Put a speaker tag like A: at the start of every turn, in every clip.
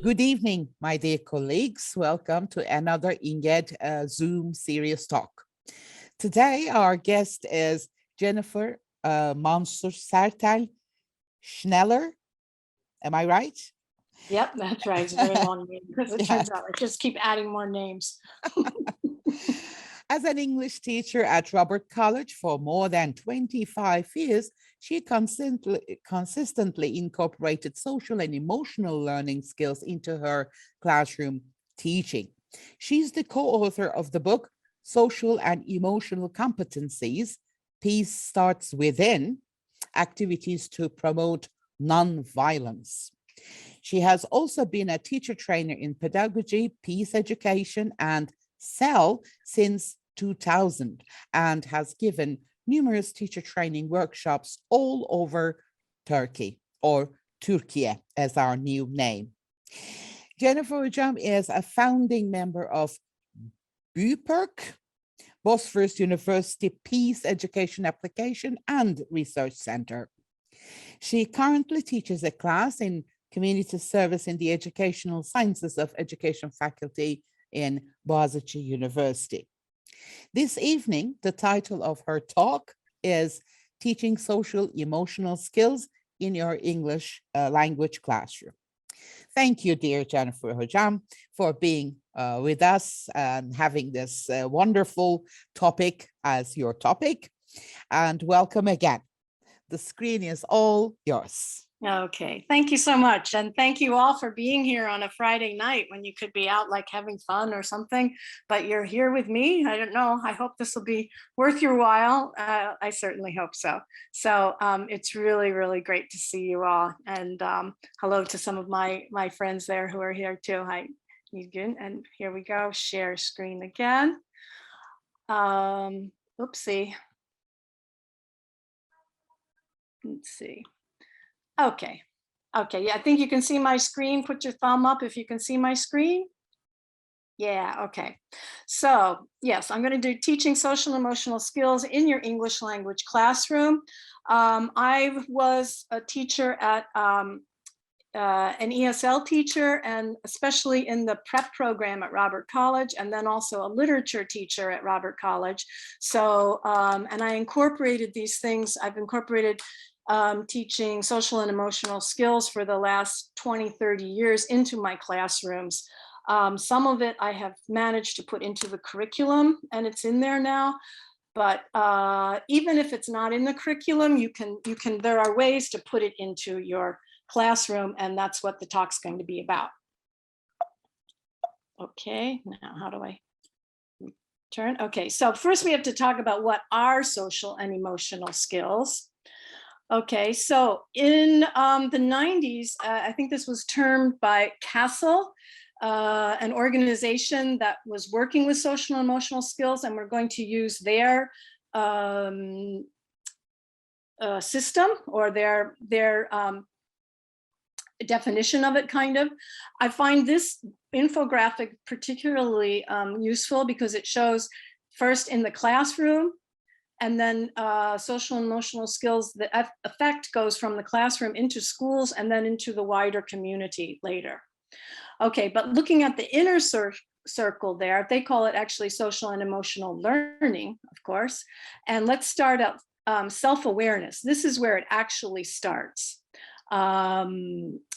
A: Good evening, my dear colleagues. Welcome to another INGED Zoom Serious Talk. Today, our guest is Jennifer Mansur Sertel Schneller. Am I right?
B: Yep, that's right. It's a very long name because it
A: Yes.
B: turns out I just keep adding more names.
A: As an English teacher at Robert College for more than 25 years, she consistently incorporated social and emotional learning skills into her classroom teaching. She's the co-author of the book, Social and Emotional Competencies, Peace Starts Within, Activities to Promote Nonviolence. She has also been a teacher trainer in pedagogy, peace education, and CEL since 2000 and has given numerous teacher training workshops all over Turkey, or Türkiye as our new name. Jennifer Hocam is a founding member of BÜPERK, Bosphorus University Peace Education Application and Research Center. She currently teaches a class in community service in the Educational Sciences of Education faculty in Boğaziçi University. This evening, the title of her talk is Teaching Social Emotional Skills in Your English Language Classroom. Thank you, dear Jennifer Hocam, for being with us and having this wonderful topic as your topic. And welcome again. The screen is all yours.
B: Okay, thank you so much. And thank you all for being here on a Friday night when you could be out like having fun or something, but you're here with me. I don't know. I hope this will be worth your while. I certainly hope so. So it's really, really great to see you all. And hello to some of my friends there who are here too. Hi, Egan. And here we go. Share screen again. Oopsie. Let's see. Okay. Okay. Yeah, I think you can see my screen. Put your thumb up if you can see my screen. Yeah. Okay. So yes, I'm going to do teaching social and emotional skills in your English language classroom. I was a teacher at an ESL teacher, and especially in the prep program at Robert College, and then also a literature teacher at Robert College. So, and I incorporated these things. I've incorporated teaching social and emotional skills for the last 20, 30 years into my classrooms. Some of it I have managed to put into the curriculum, and it's in there now. But even if it's not in the curriculum, there are ways to put it into your classroom, and that's what the talk's going to be about. Okay, now how do I turn? Okay, so first we have to talk about what are social and emotional skills. Okay, so in the 90s, I think this was termed by CASEL, an organization that was working with social and emotional skills, and we're going to use their system or their definition of it, kind of. I find this infographic particularly useful because it shows first in the classroom, and then social and emotional skills, the effect goes from the classroom into schools and then into the wider community later. Okay, but looking at the inner circle there, they call it actually social and emotional learning, of course. And let's start out self-awareness. This is where it actually starts.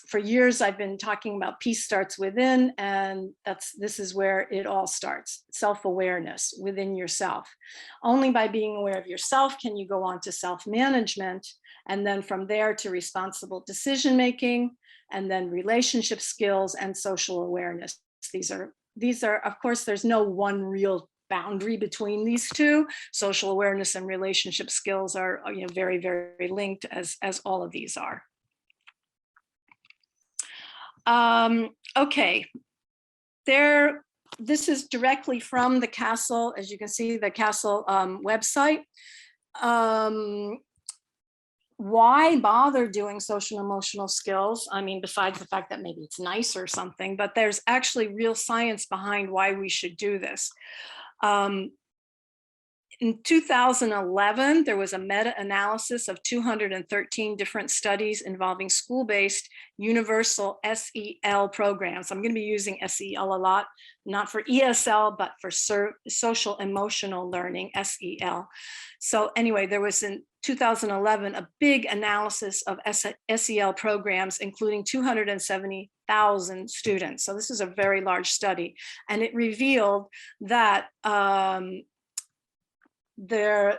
B: For years, I've been talking about peace starts within, and this is where it all starts, self-awareness within yourself. Only by being aware of yourself can you go on to self-management, and then from there to responsible decision-making, and then relationship skills and social awareness. These are, of course, there's no one real boundary between these two. Social awareness and relationship skills are, very, very linked, as all of these are. Okay, this is directly from the CASEL, as you can see, the CASEL website. Why bother doing social and emotional skills? I mean, besides the fact that maybe it's nice or something, but there's actually real science behind why we should do this. In 2011, there was a meta-analysis of 213 different studies involving school-based universal SEL programs. I'm going to be using SEL a lot, not for ESL, but for social emotional learning, SEL. So anyway, there was in 2011 a big analysis of SEL programs, including 270,000 students. So this is a very large study, and it revealed that their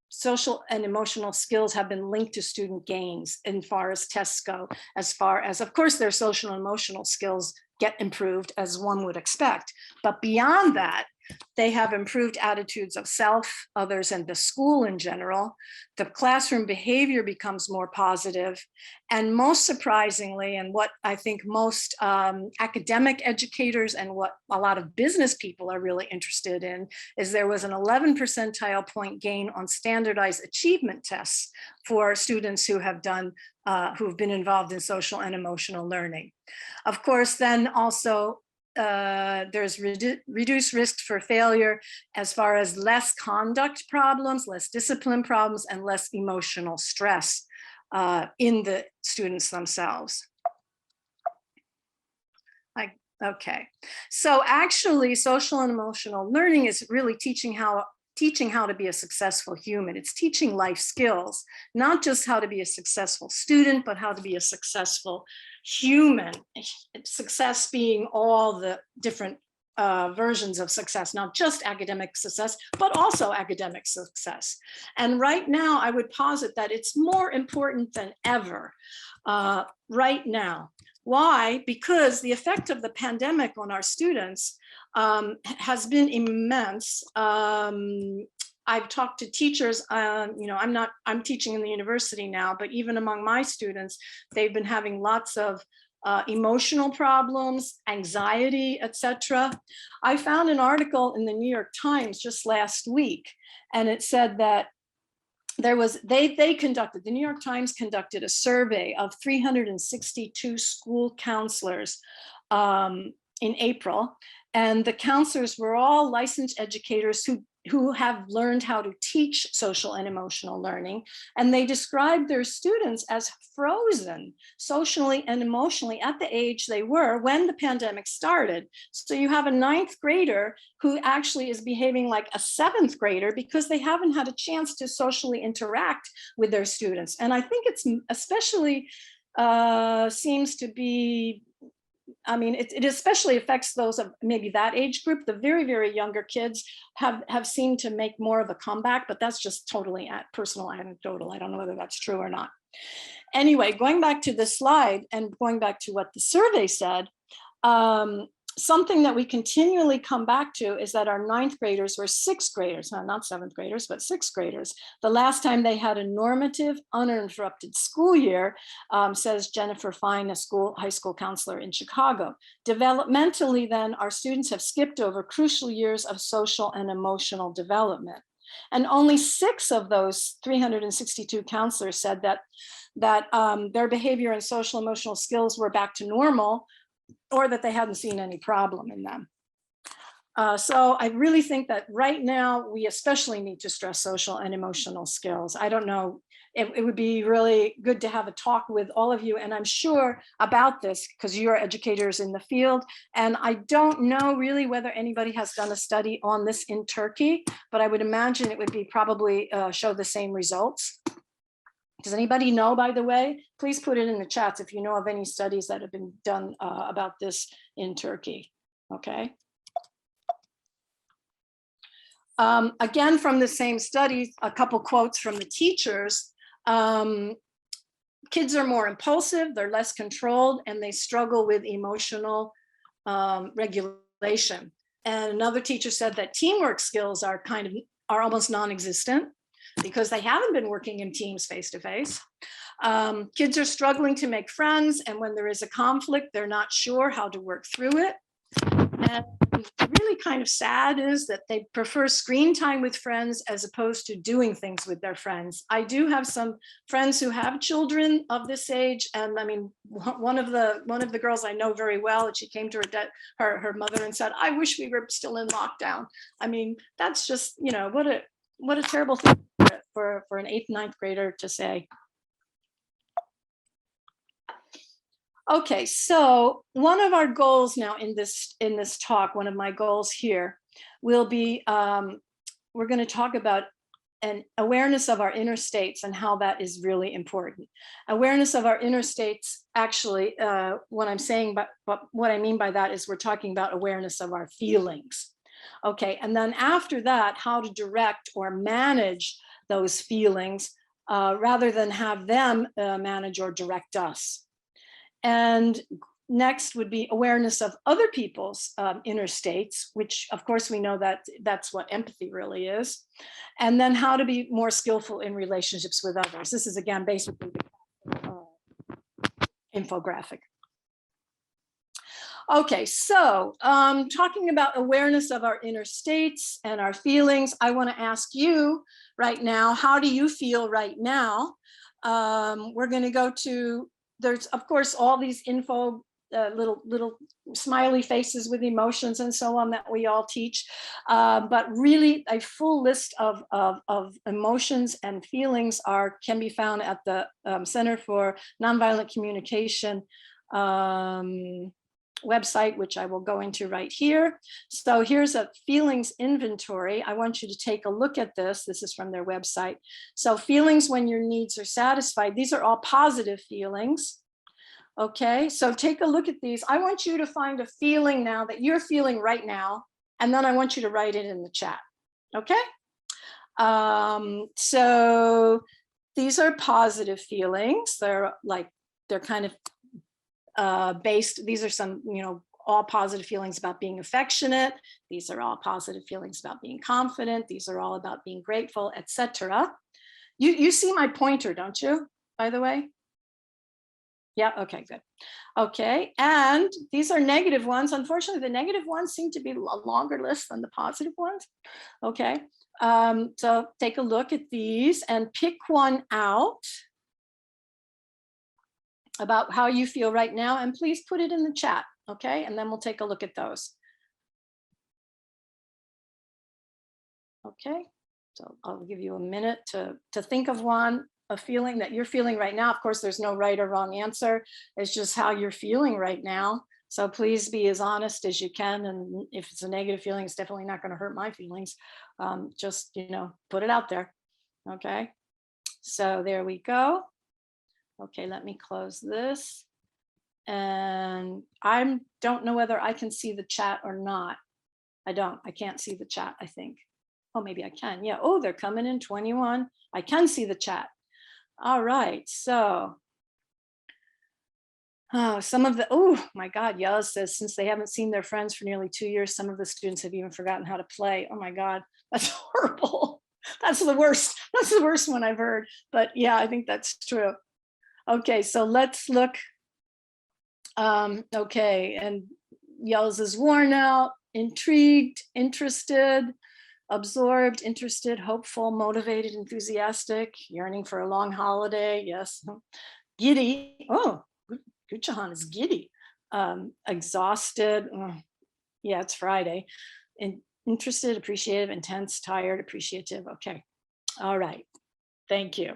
B: social and emotional skills have been linked to student gains as far as tests go, as far as, of course, their social and emotional skills get improved, as one would expect. But beyond that, they have improved attitudes of self, others, and the school in general. The classroom behavior becomes more positive. And most surprisingly, and what I think most academic educators and what a lot of business people are really interested in, is there was an 11 percentile point gain on standardized achievement tests for students who have done who've been involved in social and emotional learning. Of course, then also there's reduced risk for failure as far as less conduct problems, less discipline problems, and less emotional stress in the students themselves. Okay, so actually social and emotional learning is really teaching how to be a successful human. It's teaching life skills, not just how to be a successful student, but how to be a successful human. Success being all the different versions of success, not just academic success, but also academic success. And right now, I would posit that it's more important than ever right now. Why? Because the effect of the pandemic on our students has been immense. I've talked to teachers, I'm teaching in the university now, but even among my students, they've been having lots of emotional problems, anxiety, etc. I found an article in the New York Times just last week, and it said that the New York Times conducted a survey of 362 school counselors in April, and the counselors were all licensed educators who have learned how to teach social and emotional learning. And they described their students as frozen socially and emotionally at the age they were when the pandemic started. So you have a 9th grader who actually is behaving like a 7th grader because they haven't had a chance to socially interact with their students. And I think it's especially seems to be, it especially affects those of maybe that age group. The very, very younger kids have seemed to make more of a comeback, but that's just totally personal anecdotal. I don't know whether that's true or not. Anyway, going back to this slide and going back to what the survey said, something that we continually come back to is that our 9th graders were 6th graders, not 7th graders, but 6th graders. The last time they had a normative, uninterrupted school year, says Jennifer Fine, a high school counselor in Chicago. Developmentally, then, our students have skipped over crucial years of social and emotional development. And only 6 of those 362 counselors said that their behavior and social emotional skills were back to normal, or that they hadn't seen any problem in them. So I really think that right now, we especially need to stress social and emotional skills. I don't know, it would be really good to have a talk with all of you, and I'm sure about this because you're educators in the field. And I don't know really whether anybody has done a study on this in Turkey, but I would imagine it would be probably show the same results. Does anybody know, by the way? Please put it in the chats if you know of any studies that have been done about this in Turkey, okay? Again, from the same study, a couple quotes from the teachers. Kids are more impulsive, they're less controlled, and they struggle with emotional regulation. And another teacher said that teamwork skills are almost non-existent, because they haven't been working in teams face-to-face. Kids are struggling to make friends, and when there is a conflict, they're not sure how to work through it. And really kind of sad is that they prefer screen time with friends as opposed to doing things with their friends. I do have some friends who have children of this age, and I mean, one of the girls I know very well, and she came to her mother and said, "I wish we were still in lockdown." I mean, that's just, you know, what a terrible thing for an 8th, 9th grader to say. Okay, so one of our goals now in this talk, one of my goals here will be, we're going to talk about an awareness of our inner states and how that is really important. Awareness of our inner states, actually, what I'm saying, but what I mean by that is we're talking about awareness of our feelings. Okay, and then after that, how to direct or manage those feelings rather than have them manage or direct us. And next would be awareness of other people's inner states, which of course we know that that's what empathy really is. And then how to be more skillful in relationships with others. This is again, basically the infographic. Okay, so talking about awareness of our inner states and our feelings, I want to ask you right now, how do you feel right now? We're going to go to, there's of course all these little smiley faces with emotions and so on that we all teach, but really a full list of emotions and feelings can be found at the Center for Nonviolent Communication website, which I will go into right here. So here's a feelings inventory. I want you to take a look at this. This is from their website. So feelings when your needs are satisfied. These are all positive feelings. Okay, so take a look at these. I want you to find a feeling now that you're feeling right now, and then I want you to write it in the chat. Okay, so these are positive feelings. They're kind of based, these are some, you know, all positive feelings about being affectionate. These are all positive feelings about being confident. These are all about being grateful, etc. You see my pointer, don't you, by the way? Yeah, okay, good. Okay, and these are negative ones. Unfortunately, the negative ones seem to be a longer list than the positive ones. Okay, so take a look at these and pick one out about how you feel right now, and please put it in the chat, okay? And then we'll take a look at those. Okay, so I'll give you a minute to think of one, a feeling that you're feeling right now. Of course, there's no right or wrong answer. It's just how you're feeling right now. So please be as honest as you can. And if it's a negative feeling, it's definitely not going to hurt my feelings. Just, you know, put it out there. Okay, so there we go. Okay, let me close this. And I don't know whether I can see the chat or not. I can't see the chat, I think. Oh, maybe I can. Yeah. Oh, they're coming in 21. I can see the chat. All right. So some of the, oh my God, Yella says, since they haven't seen their friends for nearly 2 years, some of the students have even forgotten how to play. Oh my God, that's horrible. That's the worst. That's the worst one I've heard. But yeah, I think that's true. Okay, so let's look. Okay, and Yells is worn out, intrigued, interested, absorbed, interested, hopeful, motivated, enthusiastic, yearning for a long holiday. Yes. Giddy. Oh, Guchahan is giddy. Exhausted. Yeah, it's Friday. Interested, appreciative, intense, tired, appreciative. Okay. All right. Thank you.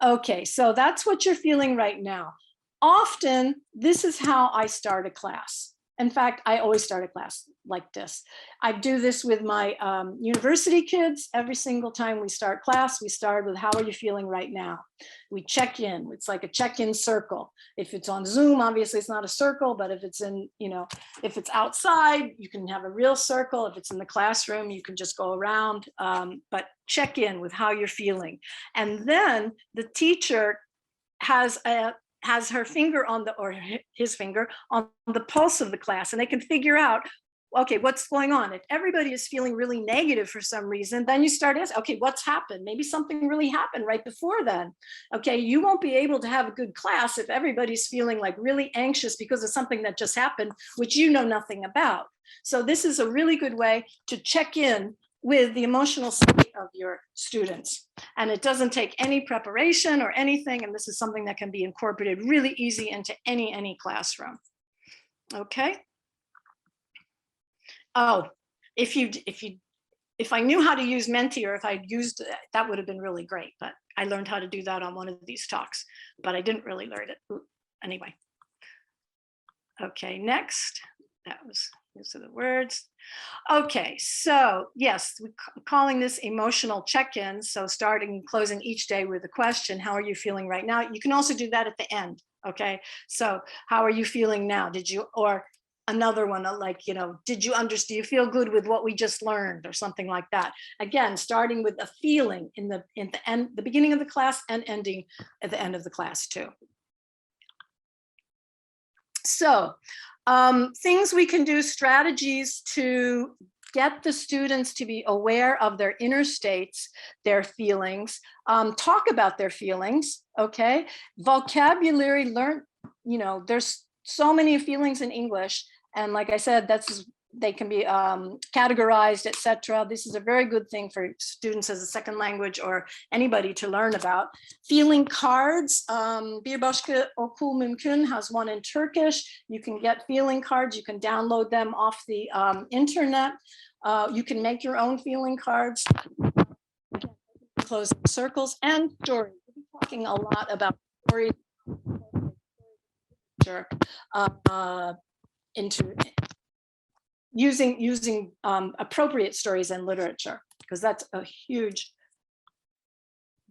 B: Okay, so that's what you're feeling right now. Often, this is how I start a class. In fact, I always start a class like this. I do this with my university kids. Every single time we start class, we start with, how are you feeling right now? We check in. It's like a check-in circle. If it's on Zoom, obviously it's not a circle, but if it's in, you know, if it's outside, you can have a real circle. If it's in the classroom, you can just go around, but check in with how you're feeling. And then the teacher has her finger on the, or his finger on the pulse of the class, and they can figure out, okay, what's going on? If everybody is feeling really negative for some reason, then you start asking, okay, what's happened? Maybe something really happened right before then. Okay, you won't be able to have a good class if everybody's feeling like really anxious because of something that just happened, which you know nothing about. So this is a really good way to check in with the emotional state of your students. And it doesn't take any preparation or anything. And this is something that can be incorporated really easy into any classroom. Okay. Oh, if I knew how to use Menti, or if I'd used it, that would have been really great. But I learned how to do that on one of these talks, but I didn't really learn it anyway. Okay, next. Those are the words. Okay, so yes, we're calling this emotional check-ins. So starting and closing each day with a question, how are you feeling right now? You can also do that at the end. Okay, so how are you feeling now? Did you, or another one like, you know, did you understand, do you feel good with what we just learned, or something like that? Again, starting with a feeling in the end, the beginning of the class, and ending at the end of the class too. So things we can do, strategies to get the students to be aware of their inner states, their feelings, talk about their feelings, okay? Vocabulary, learn, you know, there's so many feelings in English. And like I said, they can be categorized, etc. This is a very good thing for students as a second language, or anybody to learn about. Feeling cards, Bir Başka Okul Mümkün has one in Turkish. You can get feeling cards, you can download them off the internet. You can make your own feeling cards. Closing circles, and stories. We'll be talking a lot about stories. Into using appropriate stories and literature, because that's a huge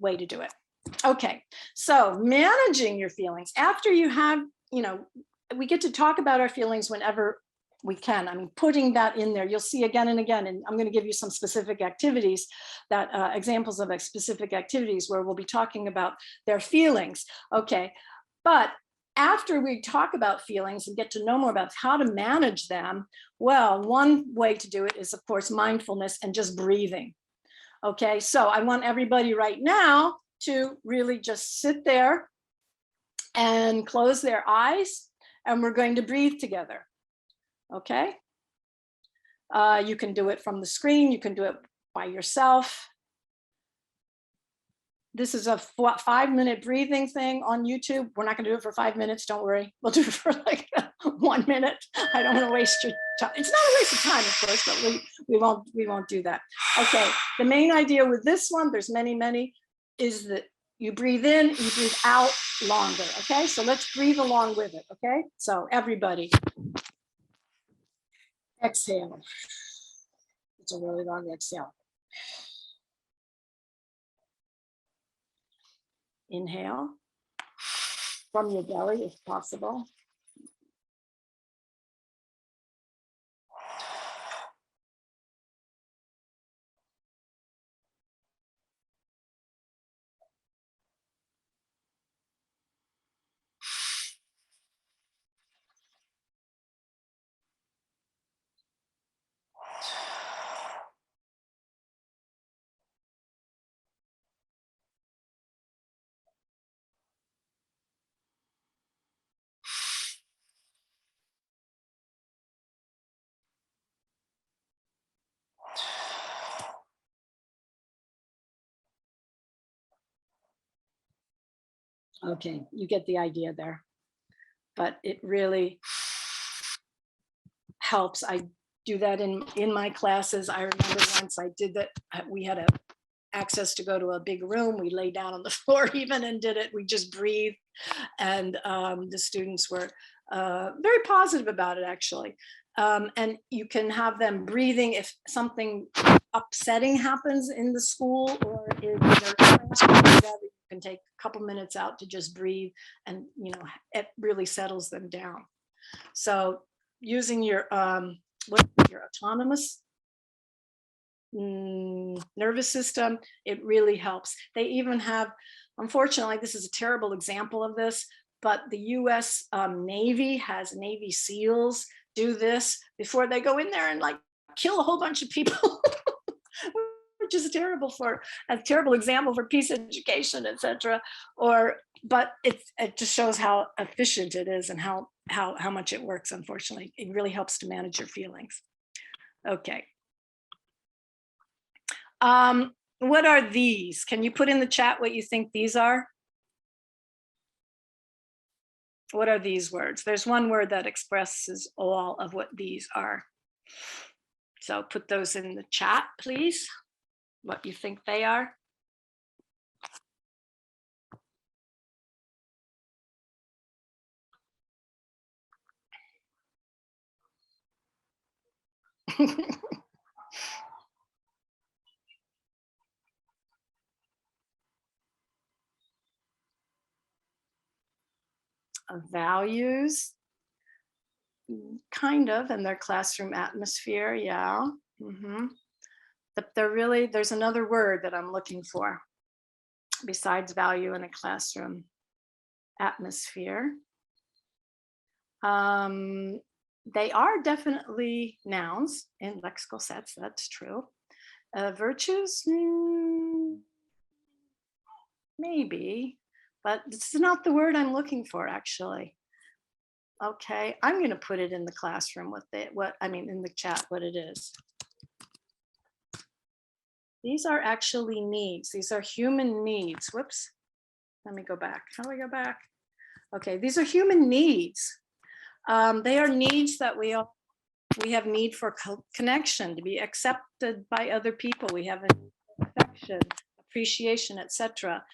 B: way to do it. Okay, so managing your feelings after you have, you know, we get to talk about our feelings whenever we can. I mean, putting that in there, you'll see again and again, and I'm going to give you some specific activities, that examples of specific activities where we'll be talking about their feelings. Okay, but after we talk about feelings and get to know more about how to manage them, well, one way to do it is, of course, mindfulness and just breathing. Okay, so I want everybody right now to really just sit there and close their eyes, and we're going to breathe together. Okay, you can do it from the screen, you can do it by yourself. This is a 5-minute breathing thing on YouTube. We're not going to do it for 5 minutes. Don't worry. We'll do it for like 1 minute. I don't want to waste your time. It's not a waste of time, of course, but we won't do that. Okay. The main idea with this one, there's many, is that you breathe in, you breathe out longer. Okay. So let's breathe along with it. Okay. So everybody, exhale. It's a really long exhale. Inhale from your belly if possible. Okay, you get the idea there, but it really helps. I do that in my classes. I remember once I did that. We had access to go to a big room. We lay down on the floor even and did it. We just breathed, and the students were very positive about it, actually. And you can have them breathing if something upsetting happens in the school or in their classroom. You can take a couple minutes out to just breathe, and you know, it really settles them down. So using your autonomous nervous system, it really helps. They even have, unfortunately, this is a terrible example of this, but the US Navy has Navy SEALs do this before they go in there and like kill a whole bunch of people. Which is a terrible example for peace education, etc. But it just shows how efficient it is and how how much it works, unfortunately. It really helps to manage your feelings. Okay. What are these? Can you put in the chat what you think these are? What are these words? There's one word that expresses all of what these are. So put those in the chat, please, what you think they are. Values, kind of, in their classroom atmosphere, yeah. But there's another word that I'm looking for besides value in a classroom atmosphere. They are definitely nouns in lexical sets, that's true. Virtues, maybe, but this is not the word I'm looking for, actually. Okay, I'm going to put it in the classroom with it, in the chat, what it is. These are actually needs. These are human needs. Whoops. Let me go back. How do I go back? Okay, these are human needs. They are needs that we have need for connection, to be accepted by other people. We have affection, appreciation, etc.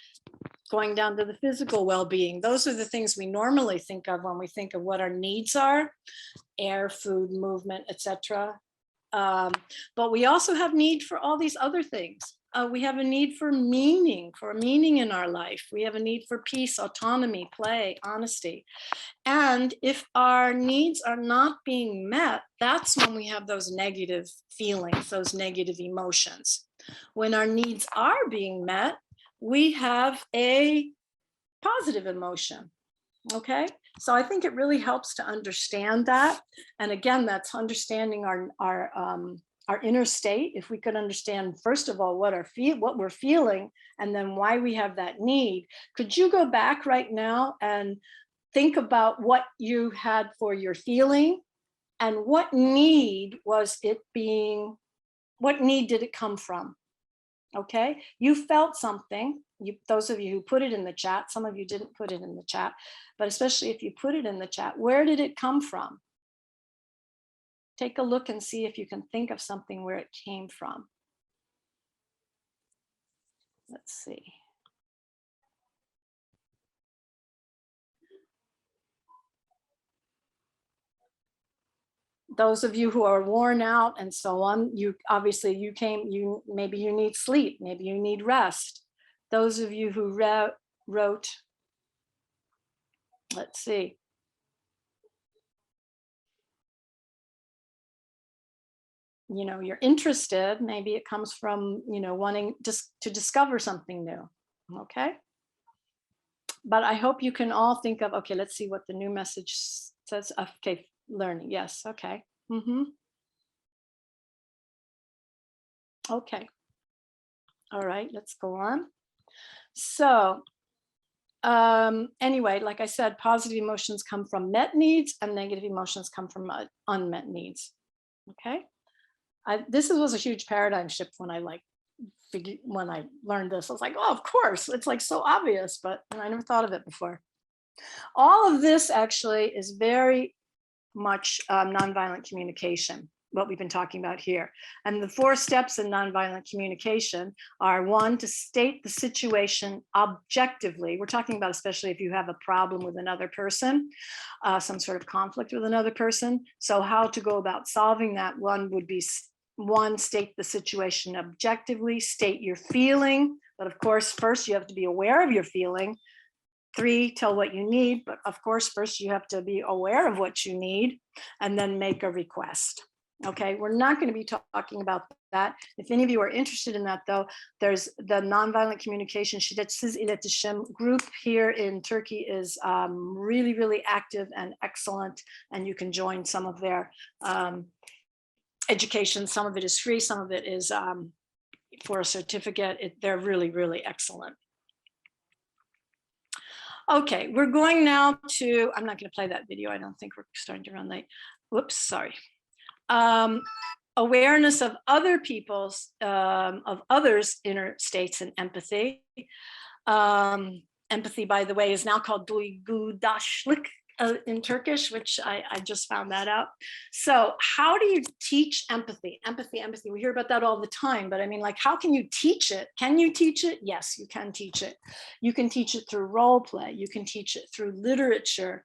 B: Going down to the physical well-being. Those are the things we normally think of when we think of what our needs are: air, food, movement, etc. But we also have need for all these other things. We have a need for meaning in our life. We have a need for peace, autonomy, play, honesty. And if our needs are not being met, that's when we have those negative feelings, those negative emotions. When our needs are being met, we have a positive emotion. Okay, so I think it really helps to understand that. And again, that's understanding our inner state. If we could understand, first of all, what we're feeling, and then why we have that need. Could you go back right now and think about what you had for your feeling, and what need did it come from? Okay, you felt something. Those of you who put it in the chat, some of you didn't put it in the chat, but especially if you put it in the chat, where did it come from? Take a look and see if you can think of something where it came from. Let's see. Those of you who are worn out and so on, maybe you need sleep, maybe you need rest. Those of you who wrote, let's see. You're interested, maybe it comes from, wanting just to discover something new. Okay. But I hope you can all think of, okay, let's see what the new message says. Okay, learning. Yes. Okay. Okay. All right, let's go on. So anyway, like I said, positive emotions come from met needs and negative emotions come from unmet needs. Okay. This was a huge paradigm shift when I learned this. I was like, oh, of course, it's like so obvious, but I never thought of it before. All of this actually is very much nonviolent communication, what we've been talking about here. And the 4 steps in nonviolent communication are: 1, to state the situation objectively. We're talking about especially if you have a problem with another person, some sort of conflict with another person. So how to go about solving that one would be: 1, state the situation objectively, state your feeling. But of course, first you have to be aware of your feeling. 3, tell what you need. But of course, first you have to be aware of what you need and then make a request. Okay, we're not going to be talking about that. If any of you are interested in that, though, there's the nonviolent communication Şiddetsiz İletişim group here in Turkey is really, really active and excellent. And you can join some of their education. Some of it is free, some of it is for a certificate. They're really, really excellent. Okay, we're going now to, I'm not going to play that video. I don't think we're starting to run late. Whoops, sorry. Awareness of other people's, of others' inner states and empathy. Empathy, by the way, is now called duygudaşlık in Turkish, which I just found that out. So how do you teach empathy? Empathy. We hear about that all the time, but I mean, like, how can you teach it? Can you teach it? Yes, you can teach it. You can teach it through role play. You can teach it through literature.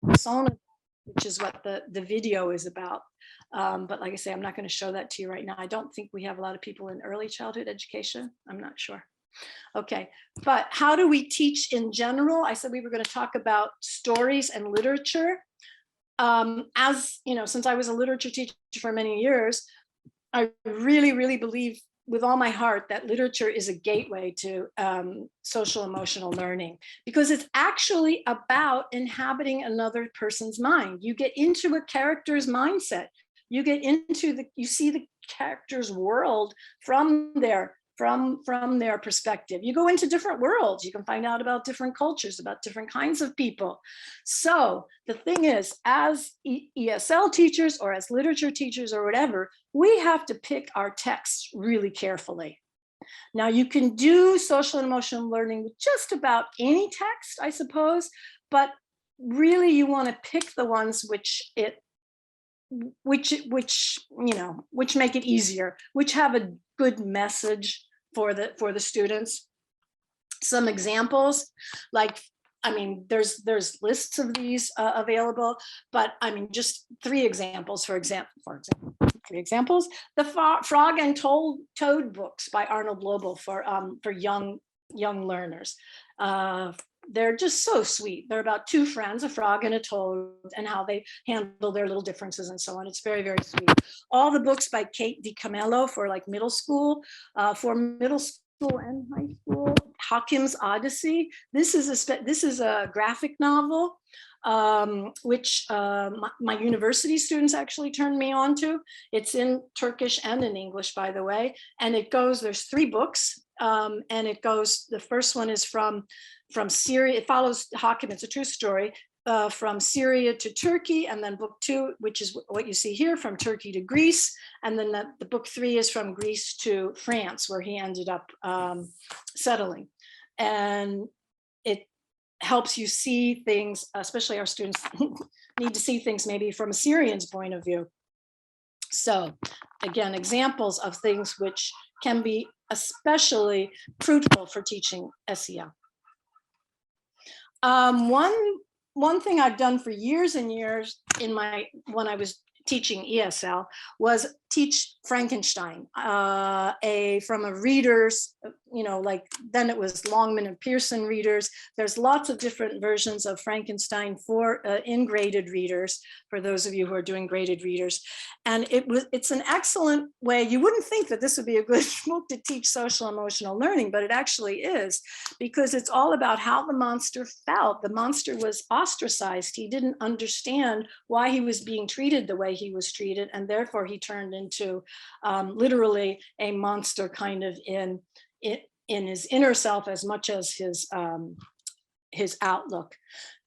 B: Persona, which is what the video is about. But like I say, I'm not going to show that to you right now. I don't think we have a lot of people in early childhood education. I'm not sure. Okay, but how do we teach in general? I said we were going to talk about stories and literature. As you know, since I was a literature teacher for many years, I really believe with all my heart that literature is a gateway to social emotional learning, because it's actually about inhabiting another person's mind. You get into a character's mindset. You get into you see the character's world from their perspective. You go into different worlds. You can find out about different cultures, about different kinds of people. So the thing is, as ESL teachers or as literature teachers or whatever, we have to pick our texts really carefully. Now, you can do social and emotional learning with just about any text, I suppose, but really you want to pick the ones which make it easier, which have a good message for the students. Some examples, like, I mean, there's lists of these available, but I mean, just three examples, three examples. The Frog and Toad books by Arnold Lobel for young learners. They're just so sweet. They're about two friends, a frog and a toad, and how they handle their little differences and so on. It's very sweet. All the books by Kate DiCamillo for like middle school, and high school. Hakim's Odyssey. This is a graphic novel, which my university students actually turned me on to. It's in Turkish and in English, by the way. And there's three books. And the first one is from Syria. It follows Hakim, it's a true story, from Syria to Turkey, and then book 2, which is what you see here, from Turkey to Greece, and then the book 3 is from Greece to France, where he ended up settling. And it helps you see things, especially our students need to see things maybe from a Syrian's point of view. So again, examples of things which can be especially fruitful for teaching SEL. One thing I've done for years and years when I was teaching ESL was teach Frankenstein from a reader's, like then it was Longman and Pearson readers. There's lots of different versions of Frankenstein for in graded readers, for those of you who are doing graded readers. And it's an excellent way. You wouldn't think that this would be a good book to teach social emotional learning, but it actually is, because it's all about how the monster felt. The monster was ostracized. He didn't understand why he was being treated the way he was treated, and therefore he turned into literally a monster, kind of in his inner self as much as his outlook,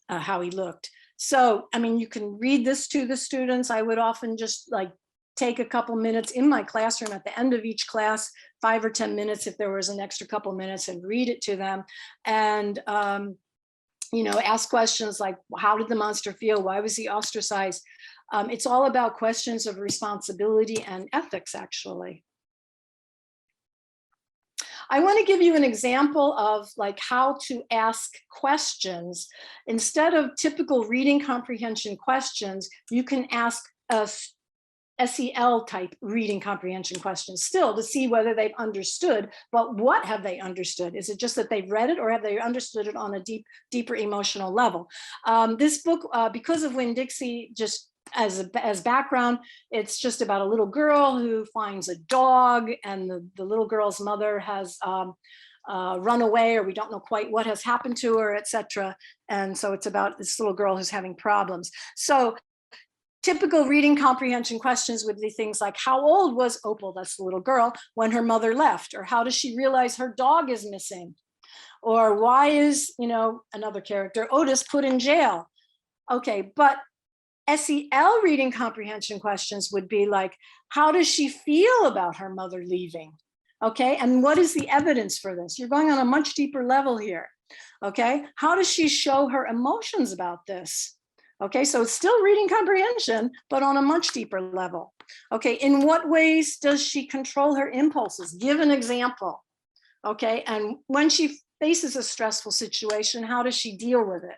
B: how he looked. So, I mean, you can read this to the students. I would often just like take a couple minutes in my classroom at the end of each class, 5 or 10 minutes if there was an extra couple minutes, and read it to them. And ask questions like, how did the monster feel? Why was he ostracized? It's all about questions of responsibility and ethics, actually. I want to give you an example of like how to ask questions. Instead of typical reading comprehension questions, you can ask a SEL type reading comprehension questions still to see whether they've understood. But what have they understood? Is it just that they've read it, or have they understood it on a deeper emotional level? This book, because of Winn-Dixie, just as background, it's just about a little girl who finds a dog, and the little girl's mother has run away, or we don't know quite what has happened to her, etc. And so it's about this little girl who's having problems. So Typical reading comprehension questions would be things like, how old was Opal, that's the little girl, when her mother left? Or how does she realize her dog is missing? Or why is, another character, Otis, put in jail? Okay, but SEL reading comprehension questions would be like, how does she feel about her mother leaving? Okay, and what is the evidence for this? You're going on a much deeper level here. Okay, how does she show her emotions about this? Okay, so it's still reading comprehension, but on a much deeper level. Okay, in what ways does she control her impulses? Give an example. Okay, and when she faces a stressful situation, how does she deal with it?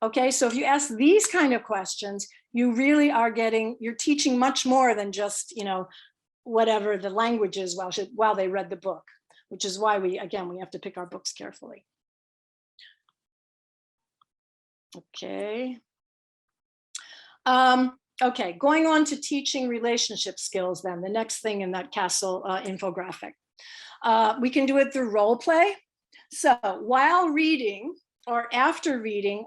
B: Okay, so if you ask these kind of questions, you really are you're teaching much more than just, whatever the language is while they read the book, which is why we have to pick our books carefully. Okay. Okay, going on to teaching relationship skills then, the next thing in that Castle infographic. We can do it through role play. So while reading or after viewing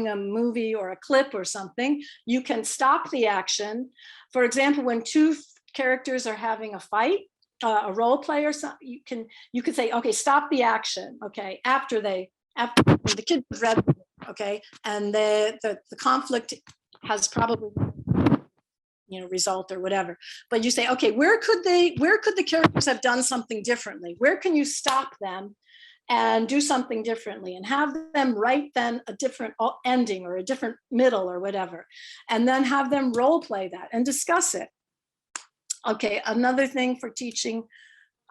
B: a movie or a clip or something, you can stop the action. For example, when two characters are having a fight, a role play or something, you could say, okay, stop the action. Okay, after the kids have read, okay, and the conflict has probably result or whatever, but you say, okay, where could the characters have done something differently? Where can you stop them and do something differently, and have them write then a different ending or a different middle or whatever, and then have them role play that and discuss it. Okay, another thing for teaching,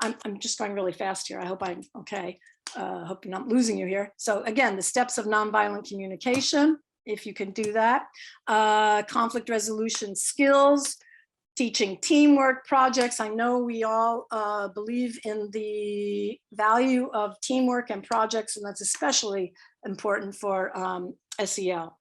B: I'm just going really fast here. I hope I'm okay. Hope I'm not losing you here. So again, the steps of nonviolent communication, if you can do that. Conflict resolution skills, teaching teamwork projects. I know we all believe in the value of teamwork and projects, and that's especially important for SEL.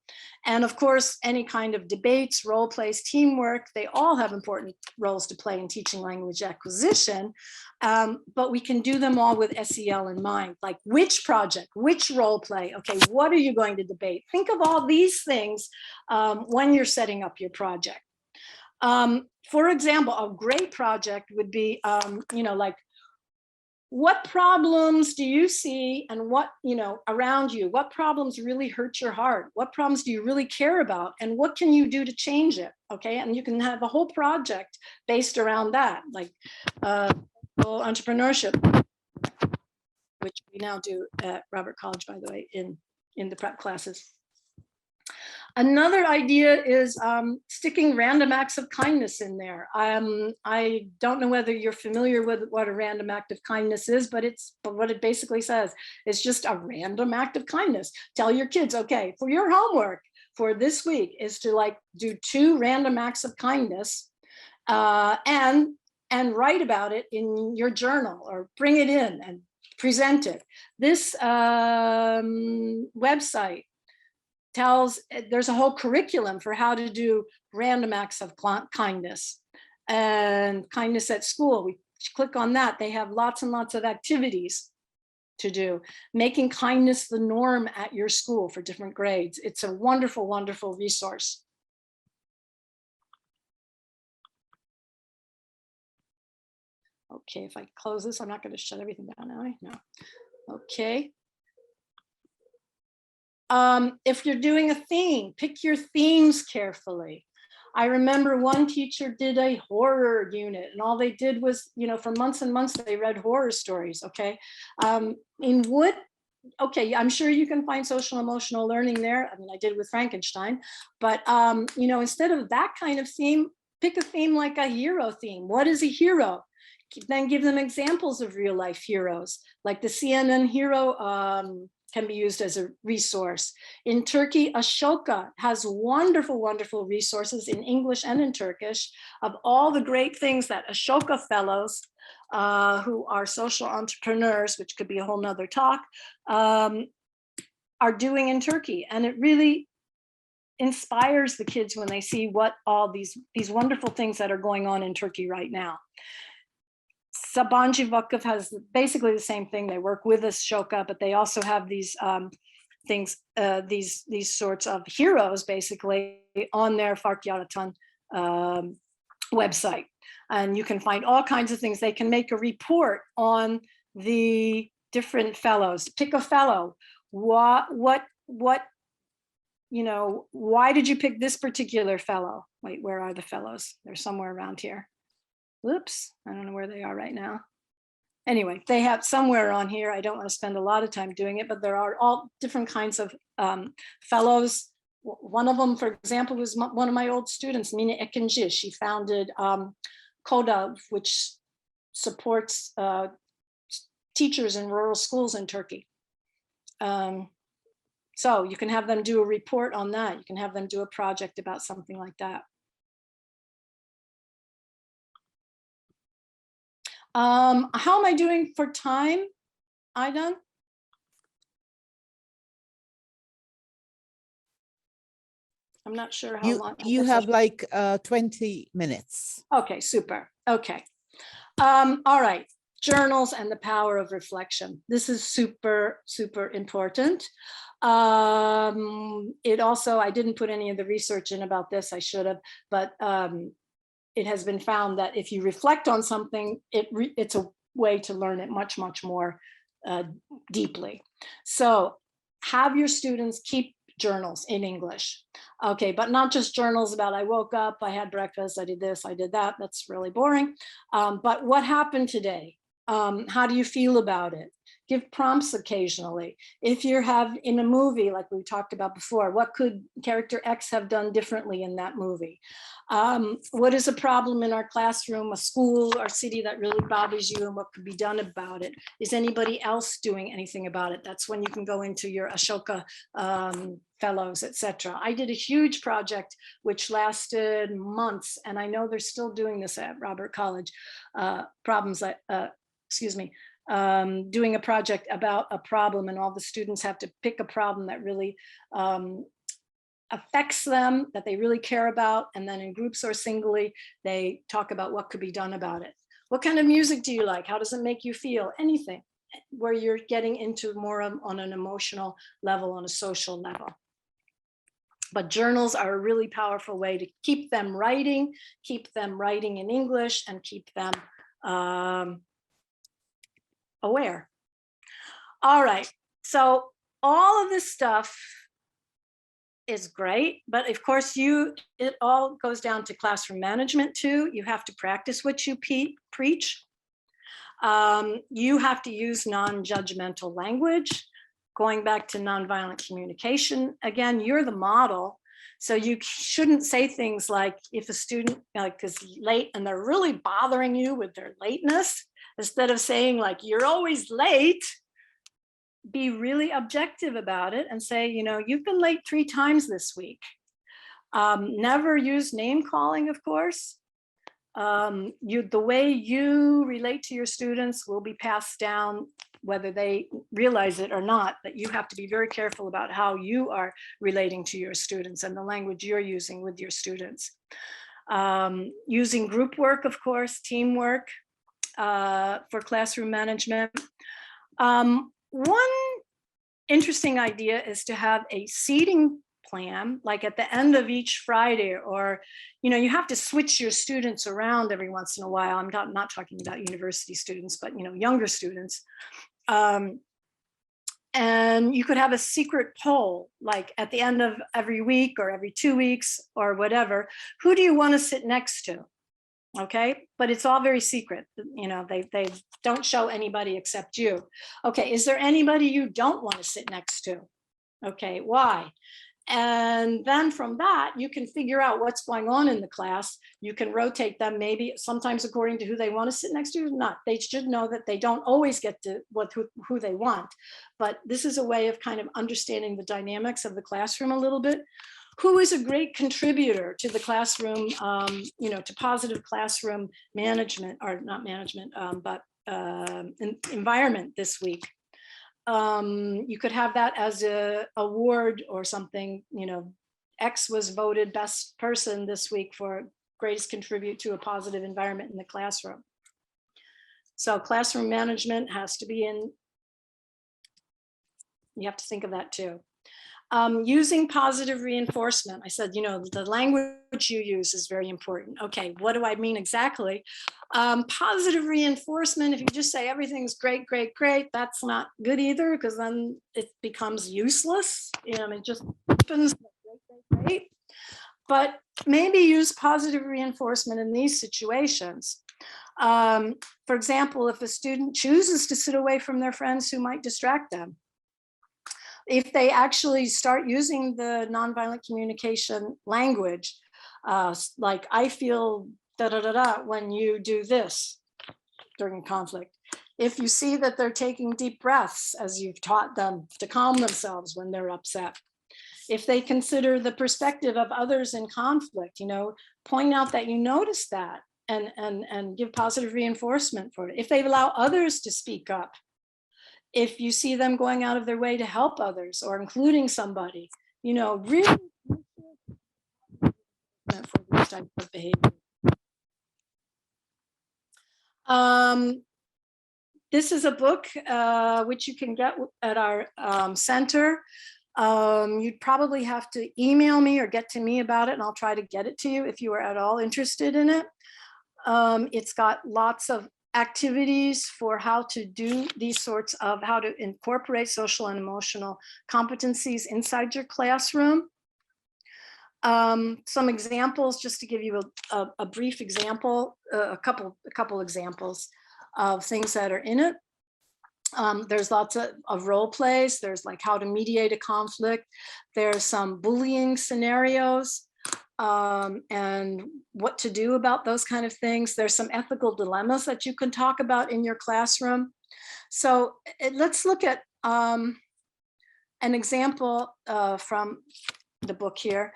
B: And of course, any kind of debates, role plays, teamwork, they all have important roles to play in teaching language acquisition, but we can do them all with SEL in mind, like which project, which role play, okay, what are you going to debate? Think of all these things when you're setting up your project. For example, a great project would be, like, what problems do you see and what, around you? What problems really hurt your heart? What problems do you really care about? And what can you do to change it? Okay, and you can have a whole project based around that, like entrepreneurship, which we now do at Robert College, by the way, in the prep classes. Another idea is sticking random acts of kindness in there. I don't know whether you're familiar with what a random act of kindness is, but what it basically says is just a random act of kindness. Tell your kids, okay, for your homework for this week is to do 2 random acts of kindness and write about it in your journal or bring it in and present it. This website there's a whole curriculum for how to do random acts of kindness and kindness at school. We click on that. They have lots and lots of activities to do, making kindness the norm at your school for different grades. It's a wonderful, wonderful resource. Okay, if I close this, I'm not going to shut everything down, am I? No. Okay. If you're doing a theme, pick your themes carefully. I remember one teacher did a horror unit, and all they did was, for months and months, they read horror stories, okay? Okay, I'm sure you can find social emotional learning there. I mean, I did with Frankenstein, but, instead of that kind of theme, pick a theme like a hero theme. What is a hero? Then give them examples of real life heroes, like the CNN hero can be used as a resource. In Turkey, Ashoka has wonderful, wonderful resources in English and in Turkish of all the great things that Ashoka fellows, who are social entrepreneurs, which could be a whole nother talk, are doing in Turkey. And it really inspires the kids when they see what all these wonderful things that are going on in Turkey right now. Sabancı Vakıf has basically the same thing. They work with Ashoka, but they also have these things, these sorts of heroes basically on their Farkyaratan website. And you can find all kinds of things. They can make a report on the different fellows. Pick a fellow. What, you know, why did you pick this particular fellow? Wait, where are the fellows? They're somewhere around here. Whoops, I don't know where they are right now. Anyway, they have somewhere on here. I don't want to spend a lot of time doing it, but there are all different kinds of fellows. One of them, for example, was one of my old students, Mina Ekinci. She founded KODA, which supports teachers in rural schools in Turkey. So you can have them do a report on that. You can have them do a project about something like that. How am I doing for time, Aidan? I'm not sure how long.
A: You have like 20 minutes.
B: Okay, super. Okay. All right. Journals and the power of reflection. This is super, super important. It also, I didn't put any of the research in about this, I should have, but it has been found that if you reflect on something, it's a way to learn it much, much more deeply. So have your students keep journals in English. Okay, but not just journals about I woke up, I had breakfast, I did this, I did that. That's really boring. But what happened today? How do you feel about it? Give prompts occasionally. If you have in a movie, like we talked about before, what could character X have done differently in that movie? What is a problem in our classroom, a school or city that really bothers you, and what could be done about it? Is anybody else doing anything about it? That's when you can go into your Ashoka fellows, etc. I did a huge project which lasted months, and I know they're still doing this at Robert College. Doing a project about a problem, and all the students have to pick a problem that really affects them, that they really care about, and then in groups or singly, they talk about what could be done about it. What kind of music do you like? How does it make you feel? Anything where you're getting into more on an emotional level, on a social level. But journals are a really powerful way to keep them writing in English, and keep them aware. All right, so all of this stuff is great, but of course it all goes down to classroom management too. You have to practice what you preach. You have to use non-judgmental language. Going back to nonviolent communication, again, you're the model. So you shouldn't say things like, if a student is late and they're really bothering you with their lateness, instead of saying like, you're always late, be really objective about it and say, you know, you've been late 3 times this week. Never use name calling, of course. The way you relate to your students will be passed down, whether they realize it or not, but you have to be very careful about how you are relating to your students and the language you're using with your students. Using group work, of course, teamwork for classroom management. One interesting idea is to have a seating plan, like at the end of each Friday, or, you know, you have to switch your students around every once in a while. I'm not talking about university students, but, you know, younger students. And you could have a secret poll, like at the end of every week or every 2 weeks or whatever. Who do you want to sit next to? Okay, but it's all very secret. You know, they don't show anybody except you. Okay, is there anybody you don't want to sit next to? Okay, why? And then from that, you can figure out what's going on in the class. You can rotate them, maybe sometimes according to who they want to sit next to, not. They should know that they don't always get to who they want. But this is a way of kind of understanding the dynamics of the classroom a little bit. Who is a great contributor to the classroom, you know, to positive classroom management, or not management, but environment this week? You could have that as a award or something, you know, X was voted best person this week for greatest contribute to a positive environment in the classroom. So classroom management has to be in, you have to think of that too. Using positive reinforcement. I said, the language you use is very important. Okay, what do I mean exactly? Positive reinforcement, if you just say everything's great, great, great, that's not good either, because then it becomes useless. It just happens, great, great, great. But maybe use positive reinforcement in these situations. For example, if a student chooses to sit away from their friends who might distract them, if they actually start using the nonviolent communication language, like I feel da da da da when you do this during conflict. If you see that they're taking deep breaths as you've taught them to calm themselves when they're upset. If they consider the perspective of others in conflict, point out that you notice that and give positive reinforcement for it. If they allow others to speak up, if you see them going out of their way to help others or including somebody, really for this type of behavior. This is a book which you can get at our center. You'd probably have to email me or get to me about it, and I'll try to get it to you if you are at all interested in it. It's got lots of activities for how to do these sorts of, how to incorporate social and emotional competencies inside your classroom. Some examples, just to give you a brief example, a couple examples of things that are in it. There's lots of role plays. There's like how to mediate a conflict. There's some bullying scenarios and what to do about those kind of things. There's some ethical dilemmas that you can talk about in your classroom. So let's look at an example from the book here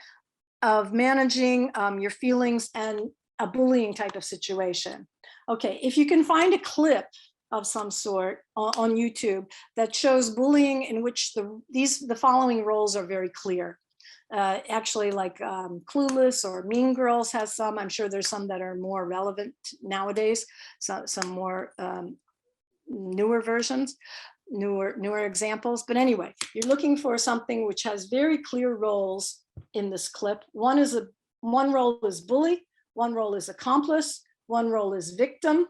B: of managing your feelings and a bullying type of situation. Okay, if you can find a clip of some sort on YouTube that shows bullying in which the following roles are very clear. Actually, like Clueless or Mean Girls has some. I'm sure there's some that are more relevant nowadays. So, some more newer versions, newer examples. But anyway, you're looking for something which has very clear roles in this clip. One role is bully, one role is accomplice, one role is victim,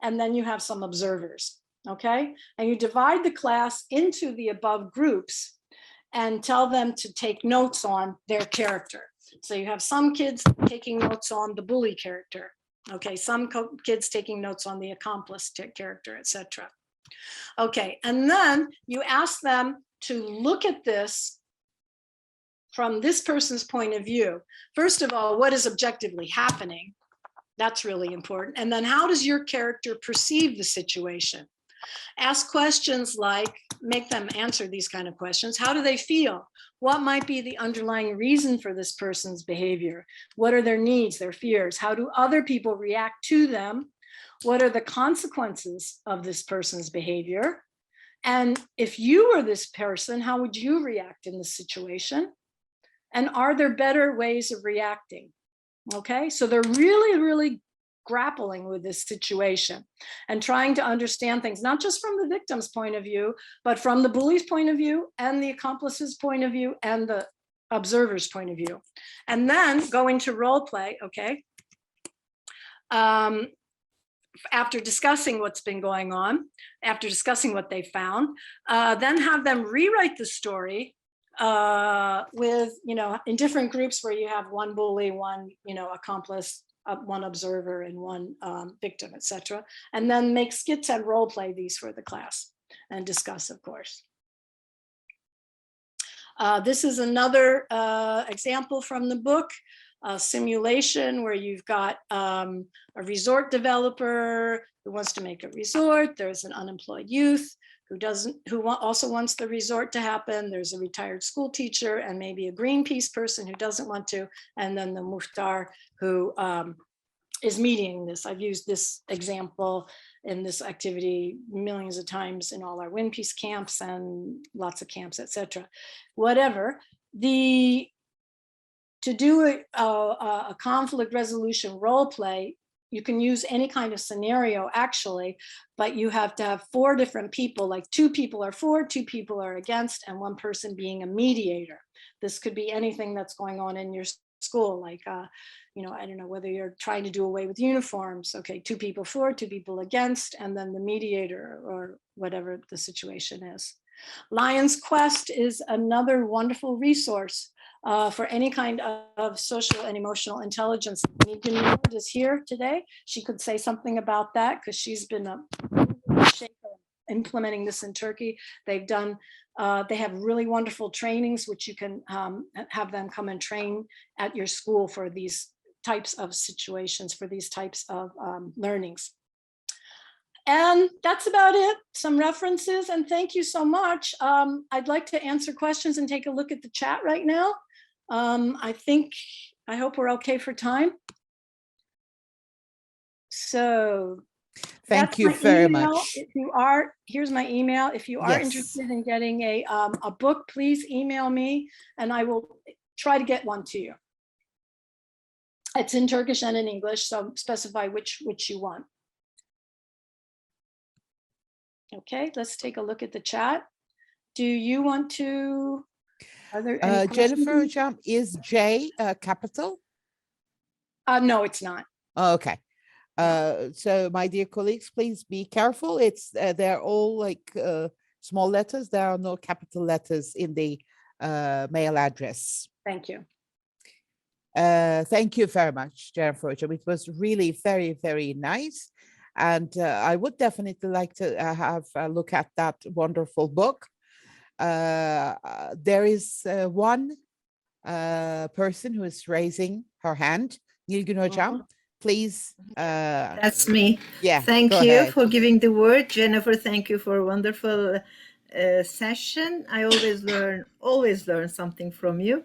B: and then you have some observers, okay? And you divide the class into the above groups and tell them to take notes on their character. So you have some kids taking notes on the bully character, okay? Some kids taking notes on the accomplice character, etc. Okay, and then you ask them to look at this from this person's point of view. First of all, what is objectively happening? That's really important. And then how does your character perceive the situation? Ask questions like, make them answer these kind of questions. How do they feel? What might be the underlying reason for this person's behavior? What are their needs, their fears? How do other people react to them? What are the consequences of this person's behavior? And if you were this person, how would you react in this situation? And are there better ways of reacting? Okay, so they're really, really grappling with this situation and trying to understand things, not just from the victim's point of view, but from the bully's point of view and the accomplice's point of view and the observer's point of view. And then go into role play, okay? After discussing what's been going on, after discussing what they found, then have them rewrite the story with, in different groups where you have one bully, one, accomplice, one observer, and one victim, etc. And then make skits and role play these for the class and discuss, of course. This is another example from the book, a simulation where you've got a resort developer who wants to make a resort. There's an unemployed youth who also wants the resort to happen. There's a retired school teacher and maybe a Greenpeace person who doesn't want to, and then the Muhtar who is mediating this. I've used this example in this activity millions of times in all our Greenpeace camps and lots of camps, etc. Whatever. To do a conflict resolution role play, you can use any kind of scenario actually, but you have to have 4 different people, like 2 people are for, 2 people are against, and 1 person being a mediator. This could be anything that's going on in your school, like, you know, I don't know whether you're trying to do away with uniforms. Okay, 2 people for, 2 people against, and then the mediator or whatever the situation is. Lion's Quest is another wonderful resource for any kind of social and emotional intelligence. Megan is here today. She could say something about that because she's been a shaker implementing this in Turkey. They've done, they have really wonderful trainings, which you can have them come and train at your school for these types of situations, for these types of learnings. And that's about it. Some references, and thank you so much. I'd like to answer questions and take a look at the chat right now. I hope we're okay for time. So
A: Thank you very much.
B: If you are, here's my email. If you are interested in getting a book, please email me and I will try to get one to you. It's in Turkish and in English, so specify which you want. Okay, let's take a look at the chat. Do you want to, are there any
A: Jennifer Hocam, is J capital?
B: No, it's not.
A: Oh, okay. So my dear colleagues, please be careful. It's they're all like small letters. There are no capital letters in the mail address.
B: Thank you.
A: Thank you very much, Jennifer. It was really very, very nice. And I would definitely like to have a look at that wonderful book. There is one person who is raising her hand. Nilgün Hocam, please.
C: That's me.
A: Yeah.
C: Thank
A: go
C: you
A: ahead.
C: for giving the word. Jennifer, thank you for a wonderful session. I always learn something from you.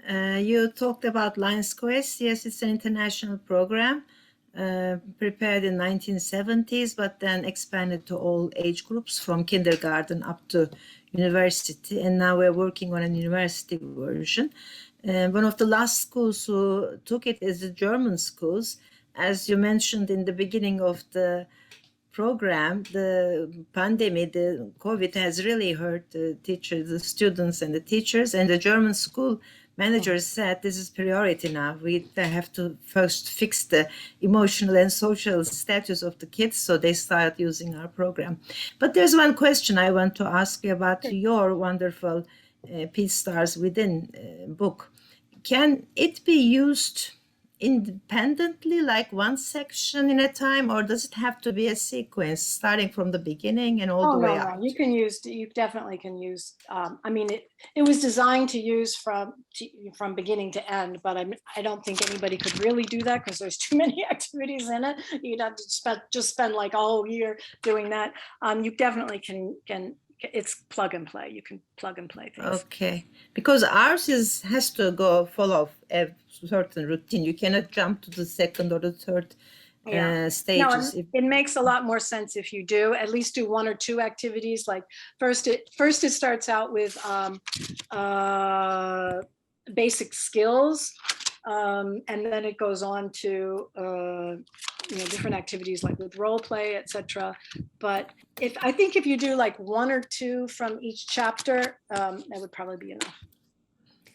C: You talked about Lions Quest. Yes, it's an international program prepared in 1970s, but then expanded to all age groups from kindergarten up to university. And now we're working on a university version. One of the last schools who took it is the German schools. As you mentioned in the beginning of the program, the pandemic, the COVID has really hurt the teachers, the students and the teachers, and the German school managers said this is priority now. They have to first fix the emotional and social status of the kids, so they start using our program. But there's one question I want to ask you about your wonderful Peace Stars Within book. Can it be used independently, like one section in a time, or does it have to be a sequence starting from the beginning and all the way out?
B: You can use, you definitely can use, I mean, it was designed to use from beginning to end, but I don't think anybody could really do that because there's too many activities in it. You'd have to spend like a whole year doing that. You definitely can, it's plug and play. You can plug and play things.
C: Okay, because ours has to follow a certain routine. You cannot jump to the second or the third stages.
B: No, it makes a lot more sense if you do at least do 1 or 2 activities. Like first it starts out with basic skills, and then it goes on to different activities like with role play, etc. But I think if you do like 1 or 2 from each chapter, that would probably be enough.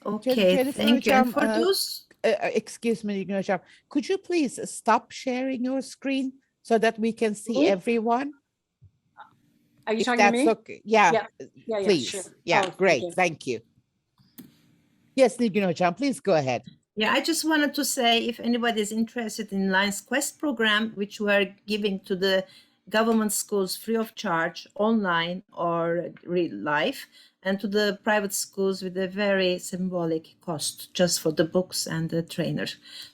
C: Okay,
A: Jennifer
C: thank you.
A: Hocam,
C: And for those,
A: excuse me, Nilgün Hocam, could you please stop sharing your screen so that we can see everyone?
B: Are you
A: If
B: talking to me?
A: Okay. Yeah,
B: yeah,
A: please.
B: sure.
A: Yeah, great. Thank you. Yes, Nilgün Hocam, please go ahead.
C: Yeah, I just wanted to say if anybody is interested in Lions Quest program, which we are giving to the government schools free of charge, online or real life, and to the private schools with a very symbolic cost just for the books and the trainer.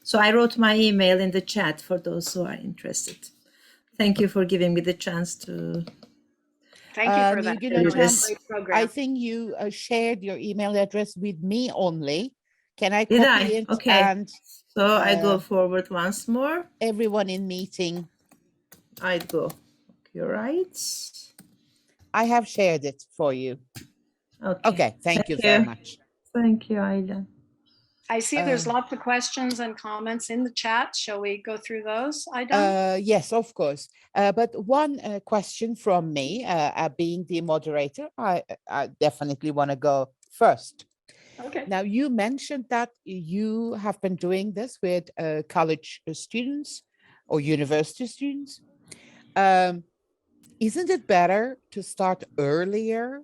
C: So I wrote my email in the chat for those who are interested. Thank you for giving me the chance to.
B: Thank you for that.
A: Nilgün Hocam, I think you shared your email address with me only. Can I copy it?
C: Okay.
A: And
C: so I go forward once more.
A: Everyone in meeting.
C: I'd go. You're right.
A: I have shared it for you. Okay. Thank you very much.
C: Thank you, Ayla.
B: I see there's lots of questions and comments in the chat. Shall we go through those, Ayda?
A: Yes, of course. But one question from me, being the moderator, I definitely want to go first.
B: Okay.
A: Now, you mentioned that you have been doing this with college students or university students. Um, isn't it better to start earlier?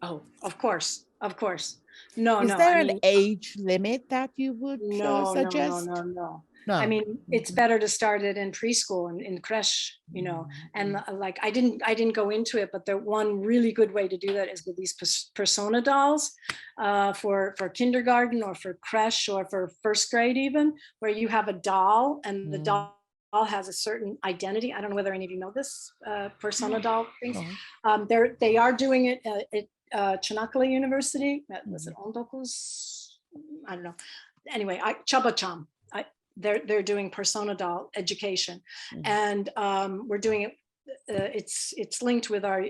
B: Oh, of course, of course. No,
A: Is
B: no, I
A: there an
B: mean,
A: age limit that you would
B: no, no, no, no,
A: suggest?
B: no. I
A: No.
B: mean, it's
A: Mhm.
B: better to start it in preschool and in creche, and
A: Mhm.
B: like I didn't go into it, but the one really good way to do that is with these persona dolls for kindergarten or for creche or for first grade even, where you have a doll and the
A: Mm.
B: doll has a certain identity. I don't know whether any of you know this persona doll things.
A: No.
B: They are doing it at Chanakla University. Was it
A: Mhm.
B: Ondokus? I don't know. Anyway, Chabacham. They're doing persona doll education,
A: Mhm.
B: and we're doing it. It's linked with our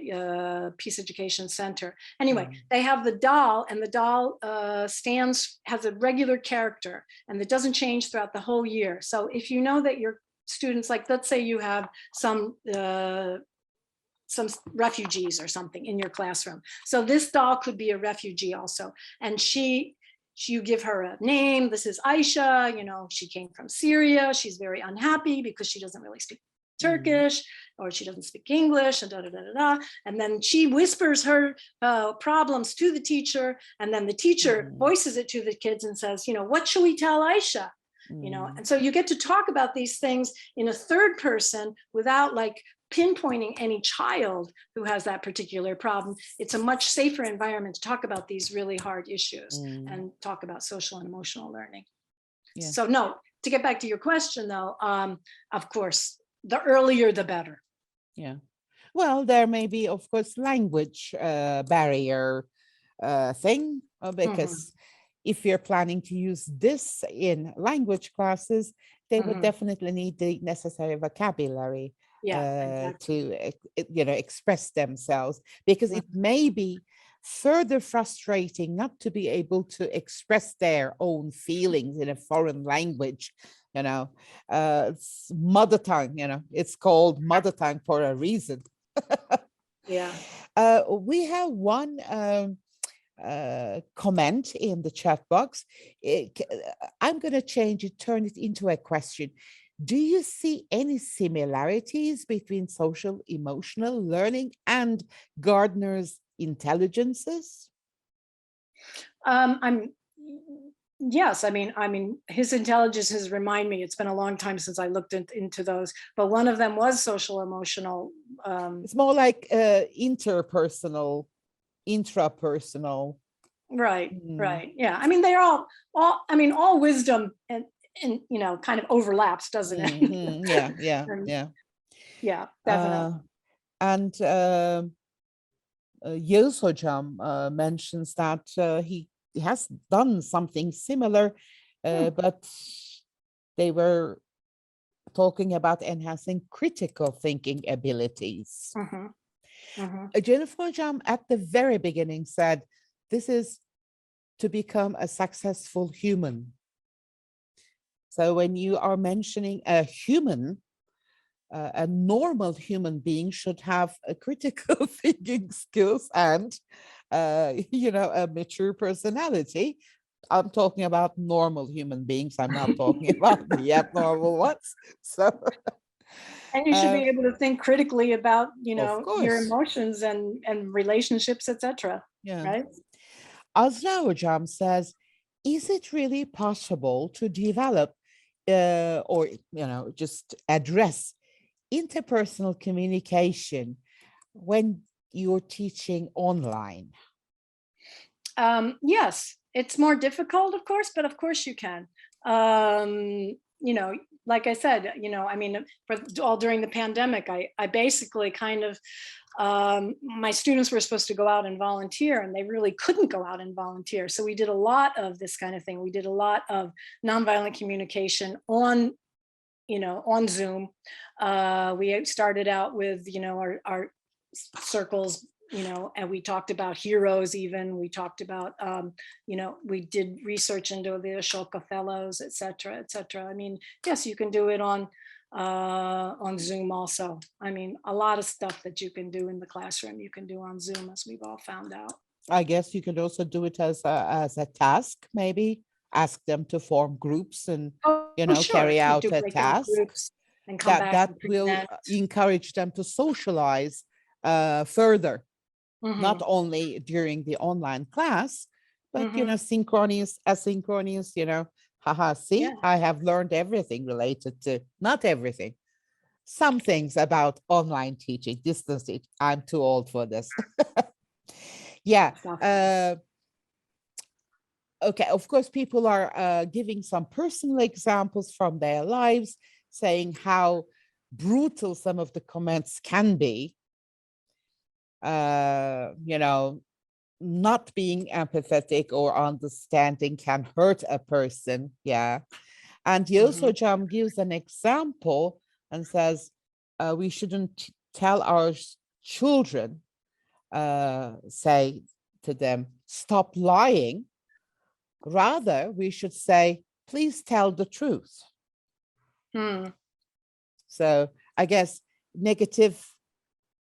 B: Peace Education Center. Anyway,
A: Mhm.
B: they have the doll, and the doll has a regular character, and it doesn't change throughout the whole year. So if you know that your students, like let's say you have some refugees or something in your classroom. So this doll could be a refugee also. And you give her a name. This is Aisha, she came from Syria. She's very unhappy because she doesn't really speak
A: Mhm.
B: Turkish, or she doesn't speak English, and da da da da da. And then she whispers her problems to the teacher, and then the teacher
A: Mhm.
B: voices it to the kids and says, what should we tell Aisha?
A: Mhm.
B: And so you get to talk about these things in a third person without like pinpointing any child who has that particular problem. It's a much safer environment to talk about these really hard issues
A: Mhm.
B: and talk about social and emotional learning.
A: Yeah.
B: So no, to get back to your question though, of course, the earlier the better.
A: Yeah. Well, there may be, of course, language barrier thing,
B: Mhm,
A: because if you're planning to use this in language classes, they would
B: mhm.
A: definitely need the necessary vocabulary
B: Yeah, exactly.
A: to, express themselves, because it
B: Mhm.
A: may be further frustrating not to be able to express their own feelings in a foreign language. It's mother tongue, it's called mother tongue for a reason.
B: Yeah.
A: We have one comment in the chat box. I'm going to change it, turn it into a question. Do you see any similarities between social emotional learning and Gardner's intelligences?
B: I'm Yes, I mean his intelligences remind me, it's been a long time since I looked into those, but one of them was social emotional.
A: It's more like interpersonal, intrapersonal.
B: Right,
A: Mm,
B: right. Yeah. I mean, they're all wisdom and kind of overlaps, doesn't it?
A: yeah, yeah,
B: And
A: yeah.
B: yeah,
A: Uh,
B: definitely.
A: and Yus Hojam mentions that he has done something similar,
B: Hmm.
A: but they were talking about enhancing critical thinking abilities.
B: Hmm. Hmm.
A: Jennifer Hojam at the very beginning said, this is to become a successful human. So when you are mentioning a human, a normal human being should have a critical thinking skills and a mature personality. I'm talking about normal human beings. I'm not talking about the abnormal ones. So
B: And you should
A: uh,
B: be able to think critically about,
A: of
B: your
A: course,
B: emotions and relationships, etc.
A: yeah.
B: Right?
A: Azra Jam says, is it really possible to develop or just address interpersonal communication when you're teaching online?
B: Yes, it's more difficult, of course, but of course you can. Um, you know, like I said, I mean, for all during the pandemic, I basically kind of, my students were supposed to go out and volunteer, and they really couldn't go out and volunteer. So we did a lot of this kind of thing. We did a lot of nonviolent communication on Zoom. We started out with, our circles, and we talked about heroes even. We talked about, we did research into the Ashoka Fellows, et cetera, et cetera. I mean, yes, you can do it on Zoom also. I mean, a lot of stuff that you can do in the classroom, you can do on Zoom, as we've all found out.
A: I guess you could also do it as a task, maybe ask them to form groups and,
B: Oh, sure.
A: carry
B: You
A: out
B: do
A: a
B: breakout
A: task
B: groups and come back
A: that
B: and
A: will
B: present.
A: encourage them to socialize further, not
B: Mhm,
A: only during the online class, but,
B: mhm.
A: synchronous, asynchronous, haha, see,
B: Yeah,
A: I have learned everything related to, not everything, some things about online teaching, distance teaching. I'm too old for this. Yeah.
B: definitely.
A: Okay, of course, people are giving some personal examples from their lives, saying how brutal some of the comments can be. Not being empathetic or understanding can hurt a person. Yeah. And Yoso
B: Mhm.
A: Jam gives an example and says we shouldn't tell our children, say to them, stop lying. Rather, we should say, please tell the truth.
B: Mm,
A: So I guess negative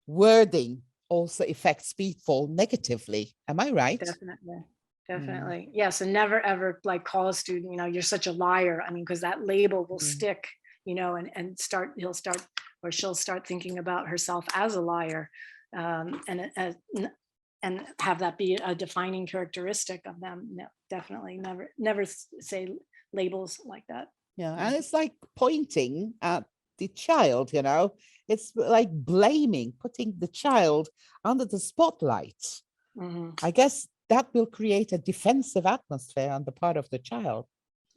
A: wording also affects people negatively. Am I right?
B: definitely,
A: Mm,
B: definitely. Yes, and never ever like call a student, you're such a liar. I mean, because that label will
A: mm,
B: stick, and he'll start or she'll start thinking about herself as a liar, and have that be a defining characteristic of them. No, definitely never say labels like that.
A: yeah,
B: Yeah.
A: and it's like pointing at the child, it's like blaming, putting the child under the spotlight.
B: Mhm.
A: I guess that will create a defensive atmosphere on the part of the child,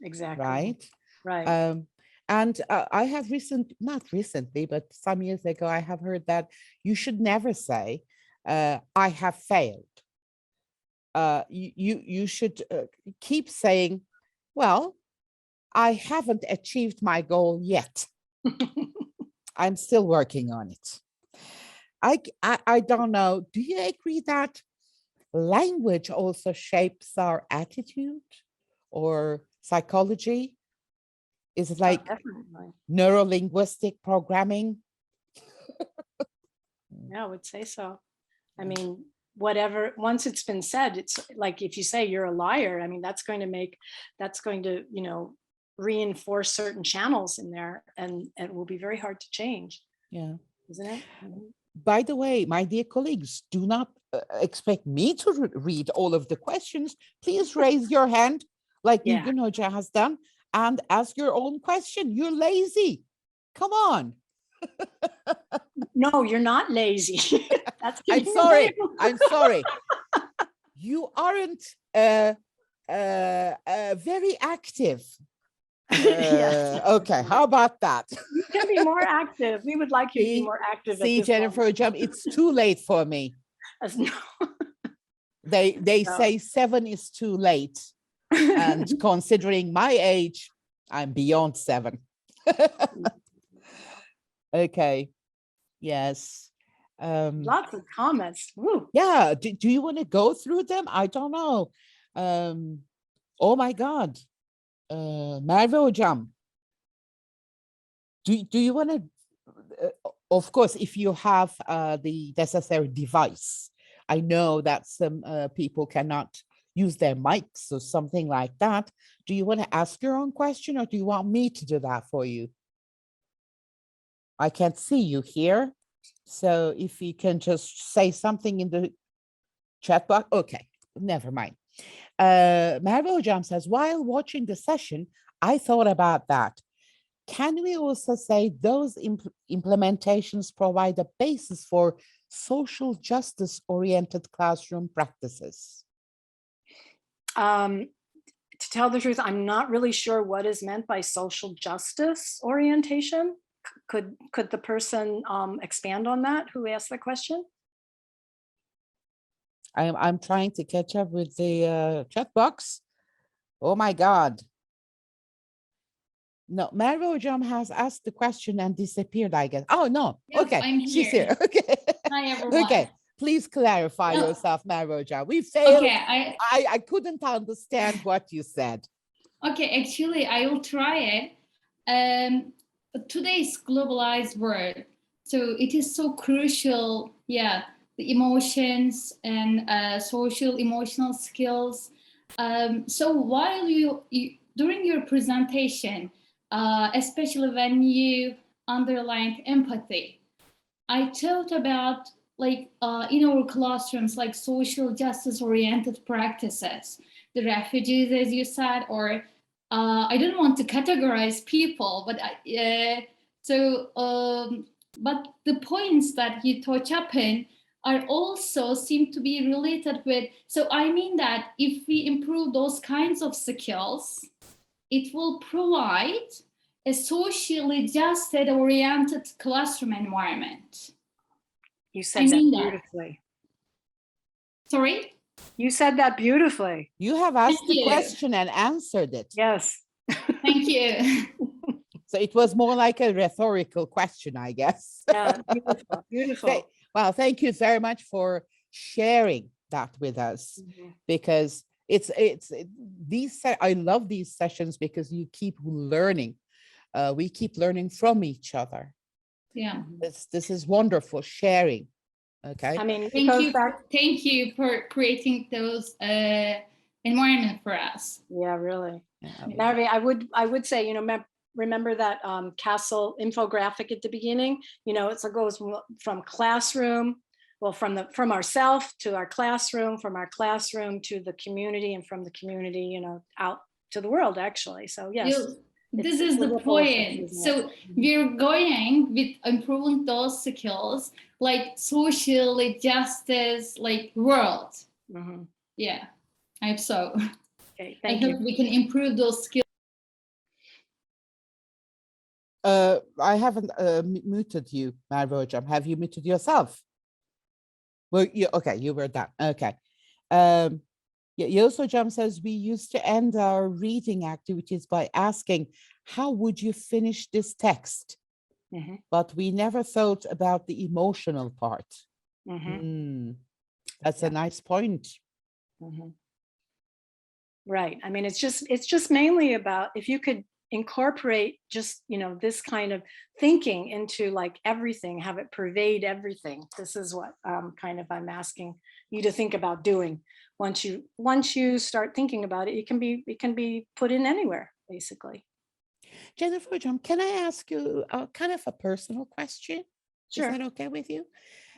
B: Exactly.
A: right?
B: Right.
A: Um, and I have not recently, but some years ago, I have heard that you should never say, I have failed. You should keep saying, well, I haven't achieved my goal yet. I'm still working on it. I don't know. Do you agree that language also shapes our attitude or psychology? Is it
B: Oh,
A: like
B: definitely.
A: neurolinguistic programming?
B: Yeah, I would say so. I mean, whatever, once it's been said, it's like if you say you're a liar, I mean, that's going to, reinforce certain channels in there, and it will be very hard to change,
A: Yeah.
B: isn't it? Mhm.
A: By the way, my dear colleagues, do not expect me to read all of the questions. Please raise your hand like
B: Yeah.
A: Nugenoja has done and ask your own question. You're lazy. Come on.
B: No, you're not lazy. That's
A: I'm
B: getting a
A: sorry.
B: label.
A: I'm sorry. You aren't very active.
B: Yes.
A: Okay, how about that?
B: You can be more active. We would like you to be
A: See,
B: more active at
A: see,
B: this moment.
A: Jennifer, it's too late for me.
B: No.
A: They
B: No.
A: say 7 is too late. And considering my age, I'm beyond 7. Okay. Yes.
B: Lots of comments. Woo.
A: Yeah. Do you want to go through them? I don't know. Oh my God. Merve Hocam, do you want to, of course, if you have the necessary device, I know that some people cannot use their mics or something like that. Do you want to ask your own question or do you want me to do that for you? I can't see you here. So if you can just say something in the chat box. Okay, never mind. Merve Hocam says, while watching the session, I thought about that. Can we also say those implementations provide a basis for social justice oriented classroom practices?
B: To tell the truth, I'm not really sure what is meant by social justice orientation. Could the person expand on that who asked the question?
A: I'm trying to catch up with the chat box. Oh my God. No, Mary Hocam has asked the question and disappeared, I guess. Oh, no.
D: Yes,
A: Okay,
D: I'm
A: she's
D: here.
A: here. Okay.
D: Hi, everyone.
A: Okay, please clarify
D: No,
A: yourself, Mary Hocam. We failed.
D: okay,
A: I couldn't understand what you said.
D: okay, actually, I will try it. Today's globalized world, so it is so crucial, yeah, the emotions and social emotional skills. So while you during your presentation, especially when you underlined empathy, I thought about like in our classrooms, like social justice oriented practices, the refugees, as you said, or I don't want to categorize people, but but the points that you touch upon are also seem to be related with. So I mean that if we improve those kinds of skills, it will provide a socially justice oriented classroom environment.
B: You
D: I
B: said that
D: mean that.
B: beautifully.
D: Sorry?
B: You said that beautifully.
A: You have asked
D: Thank
A: the
D: you.
A: question and answered it.
B: Yes.
D: Thank you.
A: So it was more like a rhetorical question, I guess.
B: Yeah, beautiful, beautiful.
A: Well, thank you very much for sharing that with us,
B: Mhm.
A: because I love these sessions because you keep learning. We keep learning from each other.
D: Yeah.
A: This is wonderful sharing. Okay.
B: I mean, it
D: Thank
B: goes
D: you.
B: back.
D: Thank you for creating those environment for us.
B: Yeah, really.
A: Yeah.
B: Narvi, I would say, you know, remember that castle infographic at the beginning? You know, it goes from classroom, well, from ourself to our classroom, from our classroom to the community, and from the community, you know, out to the world, actually. So yes,
D: This
B: it's
D: is
B: a
D: the
B: ripple effect,
D: point.
B: isn't it?
D: So we're going with improving those skills, like socially justice, like world.
B: Mhm.
D: Yeah, I hope so.
B: Okay,
D: I
B: thank
D: hope
B: you.
D: we can improve those skills.
A: I haven't muted you, Marvojam. Have you muted yourself? Well, okay, you were done. Okay. Yosojam says we used to end our reading activities by asking, how would you finish this text?
B: Mhm.
A: But we never thought about the emotional part.
B: Mhm.
A: That's a nice point.
B: Mhm. Right. I mean, it's just mainly about if you could incorporate just, you know, this kind of thinking into like everything, have it pervade everything. This is what kind of I'm asking you to think about doing. Once you start thinking about it, it can be put in anywhere, basically.
A: Jennifer, John, can I ask you kind of a personal question?
B: Sure.
A: Is that okay with you?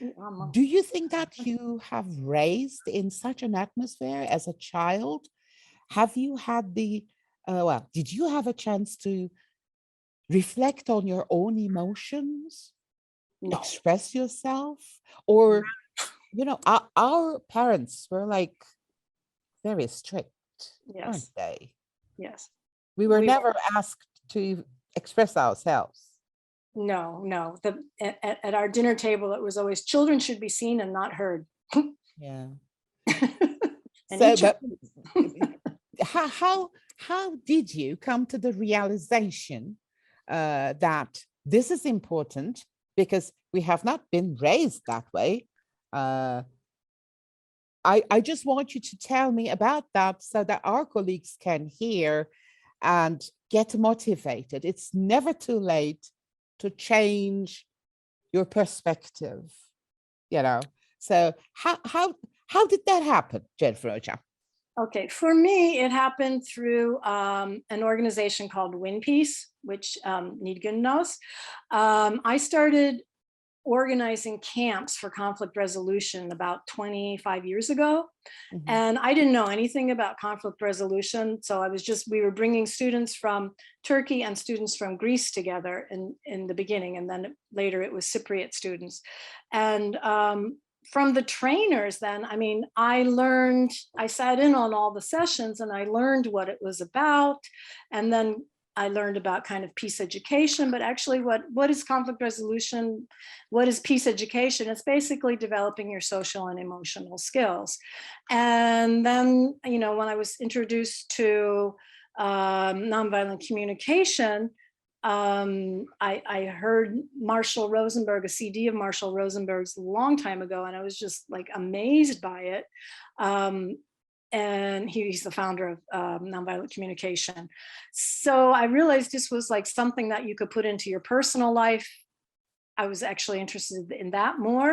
B: Yeah,
A: Do you think that you have raised in such an atmosphere as a child? Have you had did you have a chance to reflect on your own emotions,
B: no.
A: express yourself? Or, you know, our parents were like very strict, aren't
B: Yes.
A: they?
B: Yes.
A: We were
B: We
A: never asked to express ourselves.
B: No. At our dinner table, it was always children should be seen and not heard.
A: Yeah.
B: And
A: So,
B: each of
A: but how did you come to the realization that this is important, because we have not been raised that way? I just want you to tell me about that so that our colleagues can hear and get motivated. It's never too late to change your perspective, you know. So how did that happen, Jennifer Ocha?
B: Okay, for me, it happened through an organization called WinPeace, which Nidgun knows. I started organizing camps for conflict resolution about 25 years ago.
A: Mhm.
B: And I didn't know anything about conflict resolution. So we were bringing students from Turkey and students from Greece together in the beginning. And then later it was Cypriot students. And from the trainers then, I mean, I sat in on all the sessions and I learned what it was about. And then I learned about kind of peace education, but actually what is conflict resolution? What is peace education? It's basically developing your social and emotional skills. And then, you know, when I was introduced to nonviolent communication, I heard Marshall Rosenberg, a CD of Marshall Rosenberg's a long time ago, and I was just like amazed by it. And he's the founder of nonviolent communication. So I realized this was like something that you could put into your personal life I was actually interested in that more.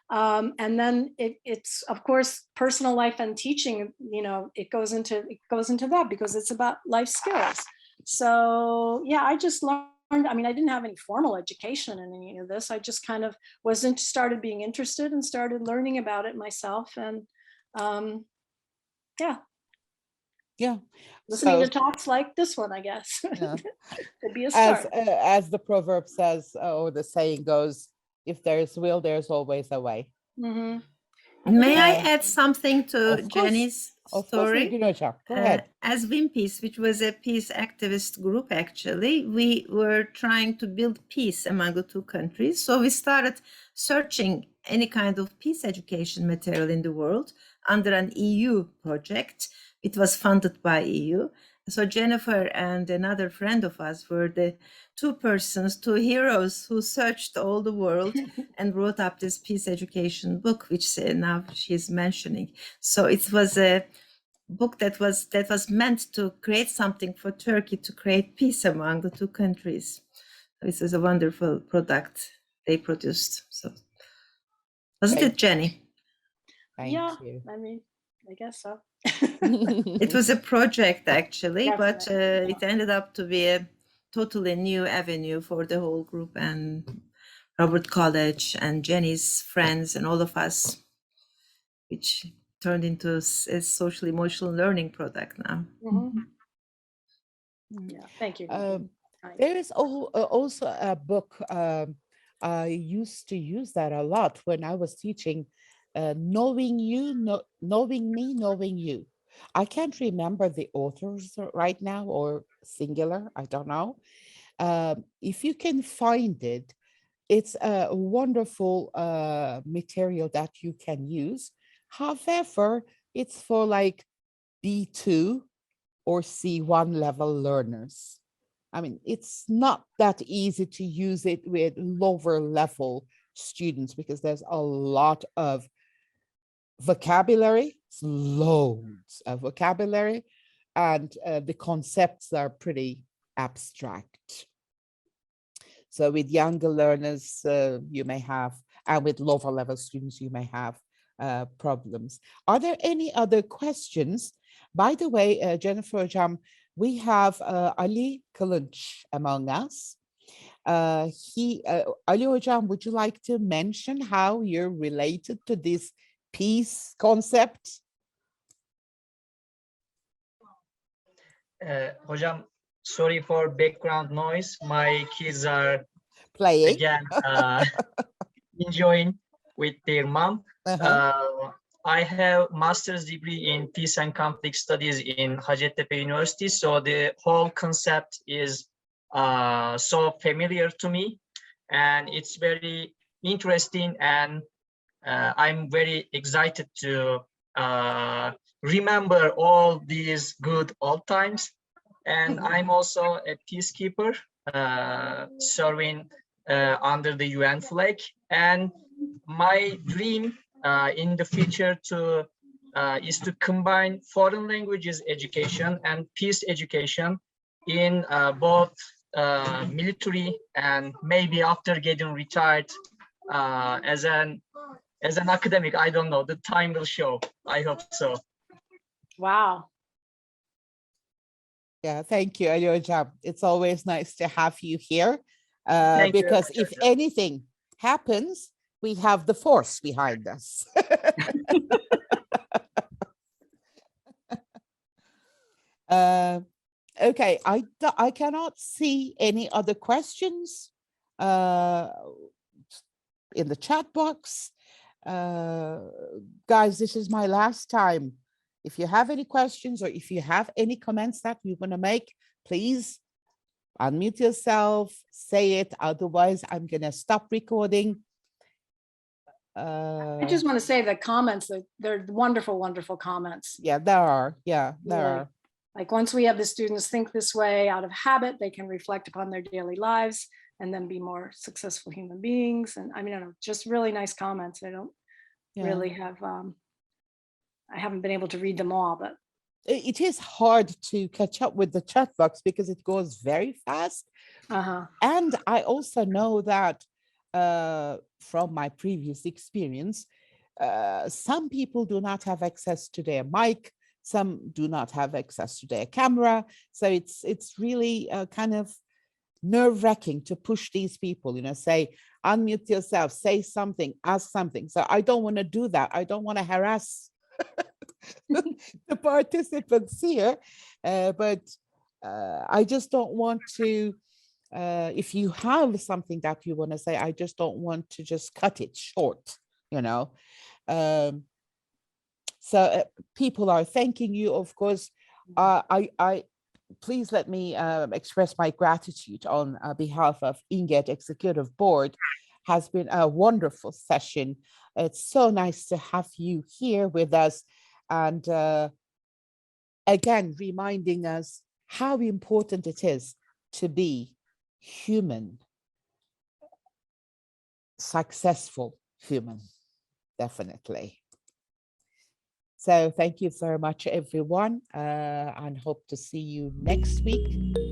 B: And then it's of course personal life and teaching. It goes into that because it's about life skills. So yeah, I just learned. I mean, I didn't have any formal education in any of this. I just kind of started being interested and started learning about it myself. And yeah,
A: Yeah.
B: listening
A: So
B: to talks like this one, I guess,
A: yeah.
B: could be a
A: as
B: start.
A: as the proverb says, or the saying goes, if there's will, there's always a way.
B: Mhm.
C: May I
A: Uh,
C: add something to
A: of course,
C: Jenny's
A: of course,
C: story?
A: Nilgün Hocam. Go ahead.
C: As Greenpeace, which was a peace activist group, actually, we were trying to build peace among the two countries. So we started searching any kind of peace education material in the world under an EU project. It was funded by EU. So Jennifer and another friend of us were the two heroes who searched all the world and wrote up this peace education book, which now she's mentioning. So it was a book that was meant to create something for Turkey to create peace among the two countries. This is a wonderful product they produced. So wasn't
A: Thank
C: it, Jenny?
B: Yeah,
A: you.
B: I mean, I guess so.
C: It was a project actually, but
B: Definitely.
C: it ended up to be a totally new avenue for the whole group and Robert College and Jenny's friends and all of us, which turned into a social emotional learning product now.
B: Mhm. Yeah, thank you.
A: There is also a book. I used to use that a lot when I was teaching, knowing you, knowing me, knowing you. I can't remember the authors right now, or singular, I don't know. If you can find it, it's a wonderful material that you can use. However, it's for like B2 or C1 level learners. I mean, it's not that easy to use it with lower level students because there's a lot of vocabulary, loads of vocabulary, and the concepts are pretty abstract. So with younger learners, you may have, and with lower level students, you may have problems. Are there any other questions? By the way, Jennifer Hocam, we have Ali Kılınç among us. Ali Hocam, would you like to mention how you're related to this peace concept?
E: Hocam, sorry for background noise. My kids are
A: Playing.
E: again enjoying with their mom. I have master's degree in peace and conflict studies in Hacettepe University. So the whole concept is so familiar to me, and it's very interesting, and I'm very excited to remember all these good old times. And I'm also a peacekeeper serving under the UN flag. And my dream in the future is to combine foreign languages education and peace education in both military and maybe after getting retired as an academic. I don't know, the time will show. I hope so.
B: Wow.
A: Yeah, thank you, Ali Hocam. It's always nice to have you here because if
E: Hocam.
A: anything happens, we have the force behind us. Okay, I cannot see any other questions in the chat box. Guys, this is my last time. If you have any questions or if you have any comments that you want to make, please unmute yourself, say it. Otherwise, I'm going to stop recording.
B: I just want to say the comments, they're wonderful, wonderful comments.
A: Yeah, there are. Yeah, there
B: Really.
A: are.
B: Like once we have the students think this way out of habit, they can reflect upon their daily lives and then be more successful human beings. And I mean, I don't know, just really nice comments. I don't really have, I haven't been able to read them all, but.
A: It is hard to catch up with the chat box because it goes very fast. And I also know that from my previous experience, some people do not have access to their mic, some do not have access to their camera. So it's really kind of nerve-wracking to push these people, say, unmute yourself, say something, ask something. So I don't want to do that. I don't want to harass the participants here, but I just don't want to, if you have something that you want to say, I just don't want to just cut it short, so people are thanking you, of course. I please let me express my gratitude on behalf of INGET Executive Board. Has been a wonderful session. It's so nice to have you here with us, and again, reminding us how important it is to be human, successful human, definitely. So thank you very much, everyone, and hope to see you next week.